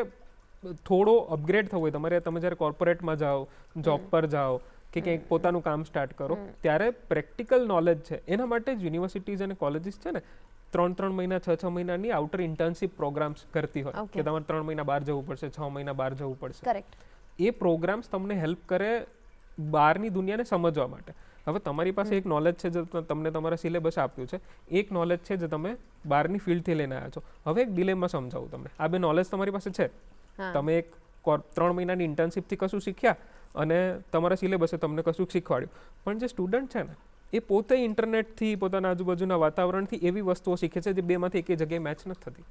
થોડો અપગ્રેડ થવું હોય, તમે જ્યારે કોર્પોરેટમાં જાઓ, જોબ પર જાઓ કે કંઈક પોતાનું કામ સ્ટાર્ટ કરો ત્યારે પ્રેક્ટિકલ નોલેજ છે એના માટે જ યુનિવર્સિટીઝ અને કોલેજીસ છે ને 3 મહિના 6 મહિનાની આઉટર ઇન્ટર્નશિપ પ્રોગ્રામ્સ કરતી હોય કે તમારે 3 મહિના બહાર જવું પડશે, 6 મહિના બહાર જવું પડશે. કરેક્ટ. એ પ્રોગ્રામ્સ તમને હેલ્પ કરે બહારની દુનિયાને સમજવા માટે. હવે તમારી પાસે એક નોલેજ છે જે તમને તમારા સિલેબસ આપ્યું છે, એક નોલેજ છે જે તમે બહારની ફિલ્ડથી લઈને આવ્યા છો. હવે એક ડિલેમા સમજાવું તમને. આ બે નોલેજ તમારી પાસે છે, તમે એક 3 મહિનાની ઇન્ટર્નશિપથી કશું શીખ્યા અને તમારા સિલેબસે તમને કશું શીખવાડ્યું, પણ જે સ્ટુડન્ટ છે ને એ પોતે ઇન્ટરનેટથી પોતાના આજુબાજુના વાતાવરણથી એવી વસ્તુઓ શીખે છે જે બેમાંથી એકે જગ્યાએ મેચ નથી થતી.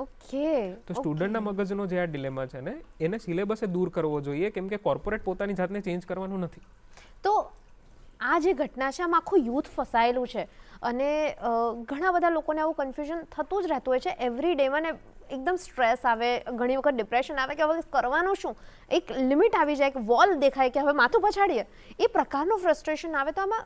ઓકે. તો સ્ટુડન્ટના મગજનો જે આ ડિલેમા છે ને એને સિલેબસે દૂર કરવો જોઈએ, કેમ કે કોર્પોરેટ પોતાની જાતને ચેન્જ કરવાનું નથી. તો આ જે ઘટના છે આમાં આખું યુથ ફસાયેલું છે અને ઘણા બધા લોકોને આવું કન્ફ્યુઝન થતું જ રહેતું હોય છે એવરી ડે. મને એકદમ સ્ટ્રેસ આવે, ઘણી વખત ડિપ્રેશન આવે કે હવે કરવાનું શું, એક લિમિટ આવી જાય, એક વોલ દેખાય કે હવે માથું પછાડીએ, એ પ્રકારનું ફ્રસ્ટ્રેશન આવે. તો આમાં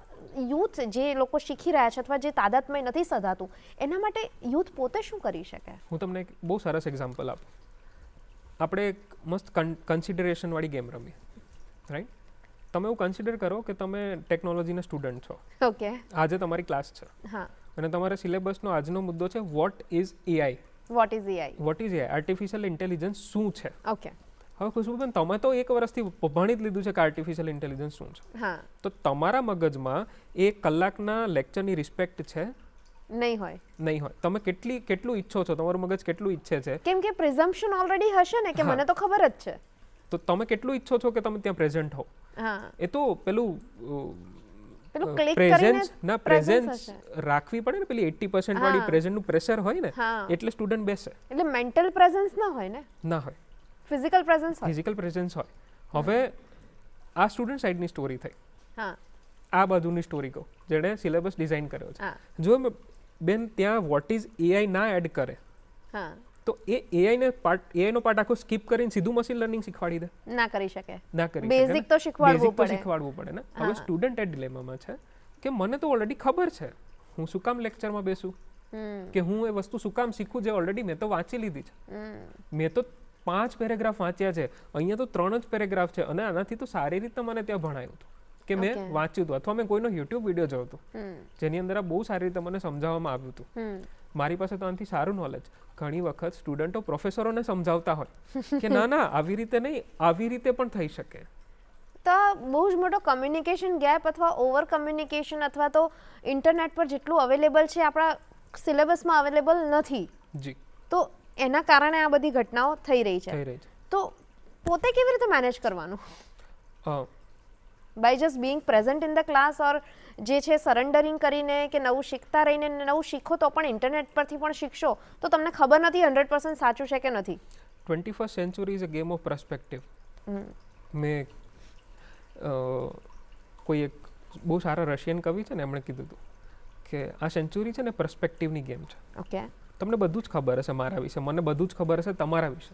યુથ જે લોકો શીખી રહ્યા છે અથવા જે તાદાત્મય નથી સધાતું એના માટે યુથ પોતે શું કરી શકે? હું તમને એક બહુ સરસ એક્ઝામ્પલ આપું. આપણે એક મસ્ત કન્સિડરેશનવાળી ગેમ રમીએ, રાઈટ? તમે એવું કન્સિડર કરો કે તમે ટેકનોલોજીના સ્ટુડન્ટ છો. ઓકે. આજે તમારી ક્લાસ છે. હા. અને તમારા સિલેબસનો આજનો મુદ્દો છે what is AI. What is AI? What is AI, artificial intelligence શું છે? ઓકે. હવે ખુશ્બુબેન તમે તો 1 વર્ષથી ભણી જ લીધું છે કે આર્ટિફિશિયલ ઇન્ટેલિજન્સ શું છે. હા. તો તમારા મગજમાં 1 કલાકના લેક્ચરની રિસ્પેક્ટ છે? નહીં હોય. તમે કેટલું ઈચ્છો છો, તમારું મગજ કેટલું ઈચ્છે છે? કેમ કે પ્રિઝમ્પશન ઓલરેડી હશે ને કે મને તો ખબર જ છે. તો તમે કેટલું ઈચ્છો છો કે તમે ત્યાં પ્રેઝન્ટ હો? હા. એ તો પેલું ક્લિક કરીને પ્રેઝન્સ રાખવી પડે ને, પેલી 80% વાળી પ્રેઝન્ટનું પ્રેશર હોય ને એટલે સ્ટુડન્ટ બેસે. એટલે મેન્ટલ પ્રેઝન્સ ના હોય ને? ના હોય. ફિઝિકલ પ્રેઝન્સ હોય. ફિઝિકલ પ્રેઝન્સ હોય. હવે આ સ્ટુડન્ટ સાઈડની સ્ટોરી થઈ. હા. આ બાજુની સ્ટોરી કહું જેણે સિલેબસ ડિઝાઇન કર્યો છે. જો બેન ત્યાં વોટ ઇઝ એઆઈ ના એડ કરે તો એ એઆઈનો પાર્ટ આખો સ્કીપ કરીને સીધું મશીન લર્નિંગ શીખવાડી દે? ના કરી શકે. બેઝિક તો શીખવાડવું પડે ને. હવે સ્ટુડન્ટ એ ડિલેમામાં છે કે મને તો ઓલરેડી ખબર છે, હું શું કામ લેક્ચરમાં બેસું, કે હું એ વસ્તુ શું કામ શીખું જે ઓલરેડી મેં તો વાંચી લીધી છે. મેં તો 5 પેરેગ્રાફ વાંચ્યા છે, અહીંયા તો 3 જ પેરેગ્રાફ છે અને આનાથી તો સારી રીતે મને ત્યાં ભણાયું હતું કે મેં વાંચ્યું હતું અથવા મેં કોઈનો યુટ્યુબ વિડીયો જોયો હતો જેની અંદર આ બહુ સારી રીતે મને સમજાવવામાં આવ્યું હતું. મારી પાસે તો આનાથી સારું નોલેજ. ઘણી વખત સ્ટુડન્ટો પ્રોફેસરોને સમજાવતા હોય કે ના આવી રીતે નહીં, આવી રીતે પણ થઈ શકે. તો બહુ જ મોટો કમ્યુનિકેશન ગેપ અથવા ઓવર કમ્યુનિકેશન અથવા તો ઇન્ટરનેટ પર જેટલું અવેલેબલ છે આપણા સિલેબસમાં અવેલેબલ નથી. જી. તો એના કારણે આ બધી ઘટનાઓ થઈ રહી છે. તો પોતે કેવી રીતે મેનેજ કરવાનું? By just being present in the class or જે છે સરેન્ડરિંગ કરીને કે નવું શીખતા રહીને નવું શીખો તો પણ ઇન્ટરનેટ પરથી પણ શીખશો તો તમને ખબર નથી 100% સાચું છે કે નથી. 21st century is a game of perspective. મેં કોઈ એક બહુ સારા રશિયન કવિ છે ને એમણે કીધું હતું કે આ સેન્ચુરી છે ને પર્સપેક્ટિવની ગેમ છે. ઓકે. તમને બધું જ ખબર હશે મારા વિશે, મને બધું જ ખબર હશે તમારા વિશે,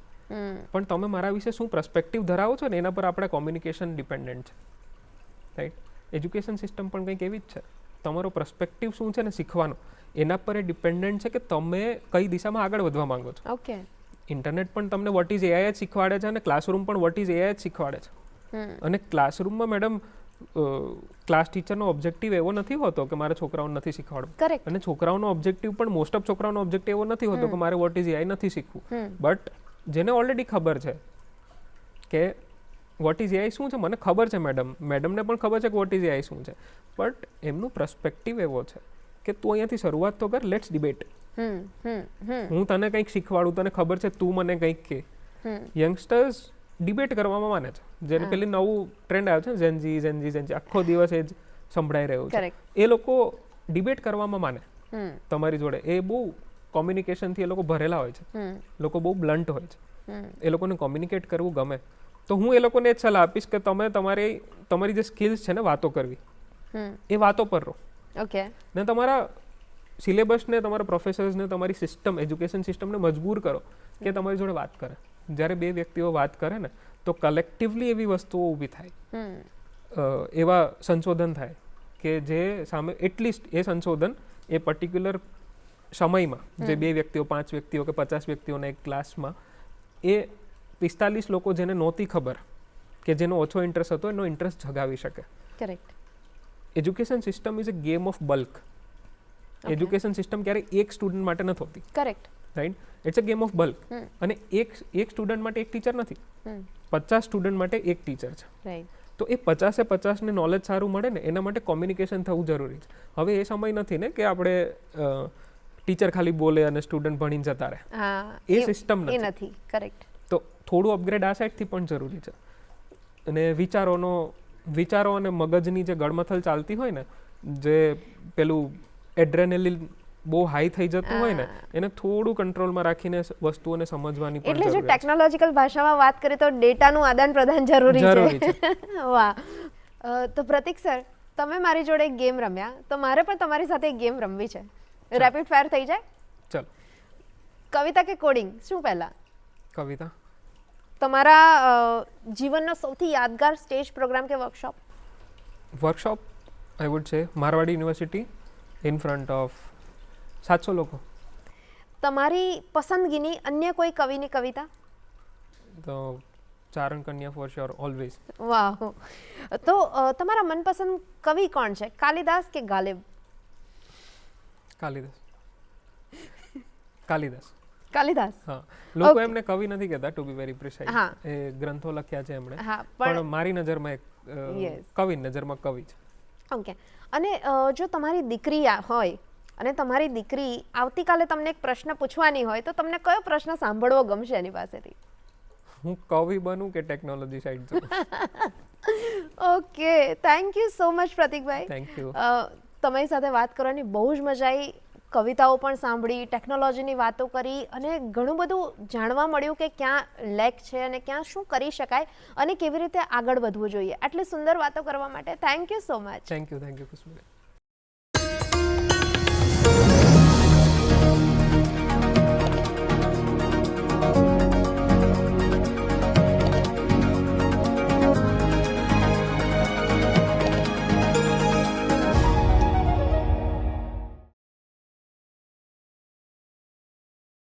પણ તમે મારા વિશે શું પર્સપેક્ટિવ ધરાવો છો ને એના પર આપણે કોમ્યુનિકેશન ડિપેન્ડન્ટ છે, રાઈટ? એજ્યુકેશન સિસ્ટમ પણ કંઈક એવી જ છે. તમારો પર્સપેક્ટિવ શું છે ને શીખવાનો એના પર એ ડિપેન્ડન્ટ છે કે તમે કઈ દિશામાં આગળ વધવા માંગો છો. ઓકે. ઇન્ટરનેટ પણ તમને વોટ ઇઝ એઆઈ જ શીખવાડે છે અને ક્લાસરૂમ પણ વોટ ઇઝ એઆઈ જ શીખવાડે છે. અને ક્લાસરૂમમાં મેડમ ક્લાસ ટીચરનો ઓબ્જેક્ટિવ એવો નથી હોતો કે મારે છોકરાઓને નથી શીખવાડવું. કરેક્ટ. અને છોકરાઓનો ઓબ્જેક્ટિવ પણ મોસ્ટ ઓફ છોકરાઓનો ઓબ્જેક્ટિવ એવો નથી હોતો કે મારે વોટ ઇઝ એઆઈ નથી શીખવું. બટ જેને ઓલરેડી ખબર છે કે વોટ ઇઝ એઆઈ શું છે, મને ખબર છે મેડમને પણ ખબર છે કે વોટ ઇઝ એઆઈ શું છે, બટ એમનું પર્સપેક્ટિવ એવો છે કે તું અહીંયાથી શરૂઆત તો કર, લેટ્સ ડિબેટ. હમ હમ હમ હું તને કંઈક શીખવાડું, તને ખબર છે, તું મને કંઈક કે. હમ યંગસ્ટર્સ ડિબેટ કરવામાં માને છે. જેને પેલી નવું ટ્રેન્ડ આવ્યો છે ઝેનજી, આખો દિવસ એ જ સંભળાઈ રહ્યું છે. કરેક્ટ. એ લોકો ડિબેટ કરવામાં માને હમ તમારી જોડે. એ બહુ કોમ્યુનિકેશનથી એ લોકો ભરેલા હોય છે, હમ લોકો બહુ બ્લન્ટ હોય છે, હમ એ લોકોને કોમ્યુનિકેટ કરવું ગમે. તો હું એ લોકોને જ સલાહ આપીશ કે તમે તમારી જે સ્કિલ્સ છે ને વાતો કરવી, હમ એ વાતો પર રહો. ઓકે. ને તમારા સિલેબસને, તમારા પ્રોફેસર્સને, તમારી સિસ્ટમ, એજ્યુકેશન સિસ્ટમને મજબૂર કરો કે તમારી જોડે વાત કરે. જ્યારે બે વ્યક્તિઓ વાત કરે ને તો કલેક્ટિવલી એવી વસ્તુઓ ઊભી થાય, હમ એવા સંશોધન થાય કે જે સામે એટલીસ્ટ એ સંશોધન એ પર્ટિક્યુલર સમયમાં જે 2 વ્યક્તિઓ, 5 વ્યક્તિઓ કે 50 વ્યક્તિઓના એક ક્લાસમાં એ 45 લોકો જેને નહોતી ખબર કે જેનો ઓછો ઇન્ટરેસ્ટ હતો એનો ઇન્ટરેસ્ટ જગાવી શકે. Correct. Education system is a game of bulk. Education system ક્યારેય એક સ્ટુડન્ટ માટે નથી હોતી, correct. Right? It's a game of bulk. Hmm અને એક સ્ટુડન્ટ માટે એક ટીચર નથી, હમ 50 સ્ટુડન્ટ માટે એક ટીચર છે. રાઈટ. તો એ 50-50 ને નોલેજ સારું મળે ને એના માટે કોમ્યુનિકેશન થવું જરૂરી છે. હવે એ સમય નથી ને કે આપણે ટીચર ખાલી બોલે અને સ્ટુડન્ટ ભણીને જતા રહે. હા એ સિસ્ટમ એ નથી. નથી. કરેક્ટ. તો થોડું અપગ્રેડ આ સાઈડથી પણ જરૂરી છે. અને વિચારો અને મગજની જે ગળમથલ ચાલતી હોય ને, જે પેલું એડ્રેનેલિન બહુ હાઈ થઈ જતું હોય ને, એને થોડું કંટ્રોલમાં રાખીને વસ્તુઓને સમજવાની પણ એટલે જો જરૂર છે. ટેકનોલોજીકલ ભાષામાં વાત કરીએ તો ડેટાનું આદાન પ્રદાન જરૂરી જરૂરી છે. વાહ. તો પ્રતીક સર, તમે મારી જોડે એક ગેમ રમ્યા, તો મારે પણ તમારી સાથે એક ગેમ રમવી છે. રેપિડ ફાયર થઈ જાય? ચલો. કવિતા કે કોડિંગ, શું પહેલા? કવિતા. તમારા જીવનનો સૌથી યાદગાર સ્ટેજ પ્રોગ્રામ કે workshop? Workshop I would say Marwadi University in front of 700 લોકો. તમારી પસંદગીની અન્ય કોઈ કવિની કવિતા? તો ચારણ કન્યા ફોર શ્યોર, ઓલવેઝ. વાહ. તો તમારા મનપસંદ કવિ કોણ છે, કાલિદાસ કે ગાલિબ? કાલિદાસ. હા, લોકો Okay. એમને કવિ નથી કહેતા, ટુ બી વેરી પ્રિસાઇઝ. હા. એ ગ્રંથો લખ્યા છે એમણે, હા પણ મારી નજરમાં એક Yes. કવિની નજરમાં કવિ છે. ઓકે. અને જો તમારી દીકરી હોય અને તમારી દીકરી આવતીકાલે તમને એક પ્રશ્ન પૂછવાની હોય, તો તમને કયો પ્રશ્ન સાંભળવો ગમશે એની પાસેથી? હું કવિ બનું કે ટેકનોલોજી સાઈડ જઉં? Okay, thank you so much પ્રતીકભાઈ. Thank you. તમારી સાથે વાત કરવાની બહુ જ મજા આવી. કવિતાઓ પણ સાંભળી, ટેકનોલોજીની વાતો કરી અને ઘણું બધું જાણવા મળ્યું કે ક્યાં લેક છે અને ક્યાં શું કરી શકાય અને કેવી રીતે આગળ વધવું જોઈએ. આટલી સુંદર વાતો કરવા માટે thank you so much. Thank you Kusum.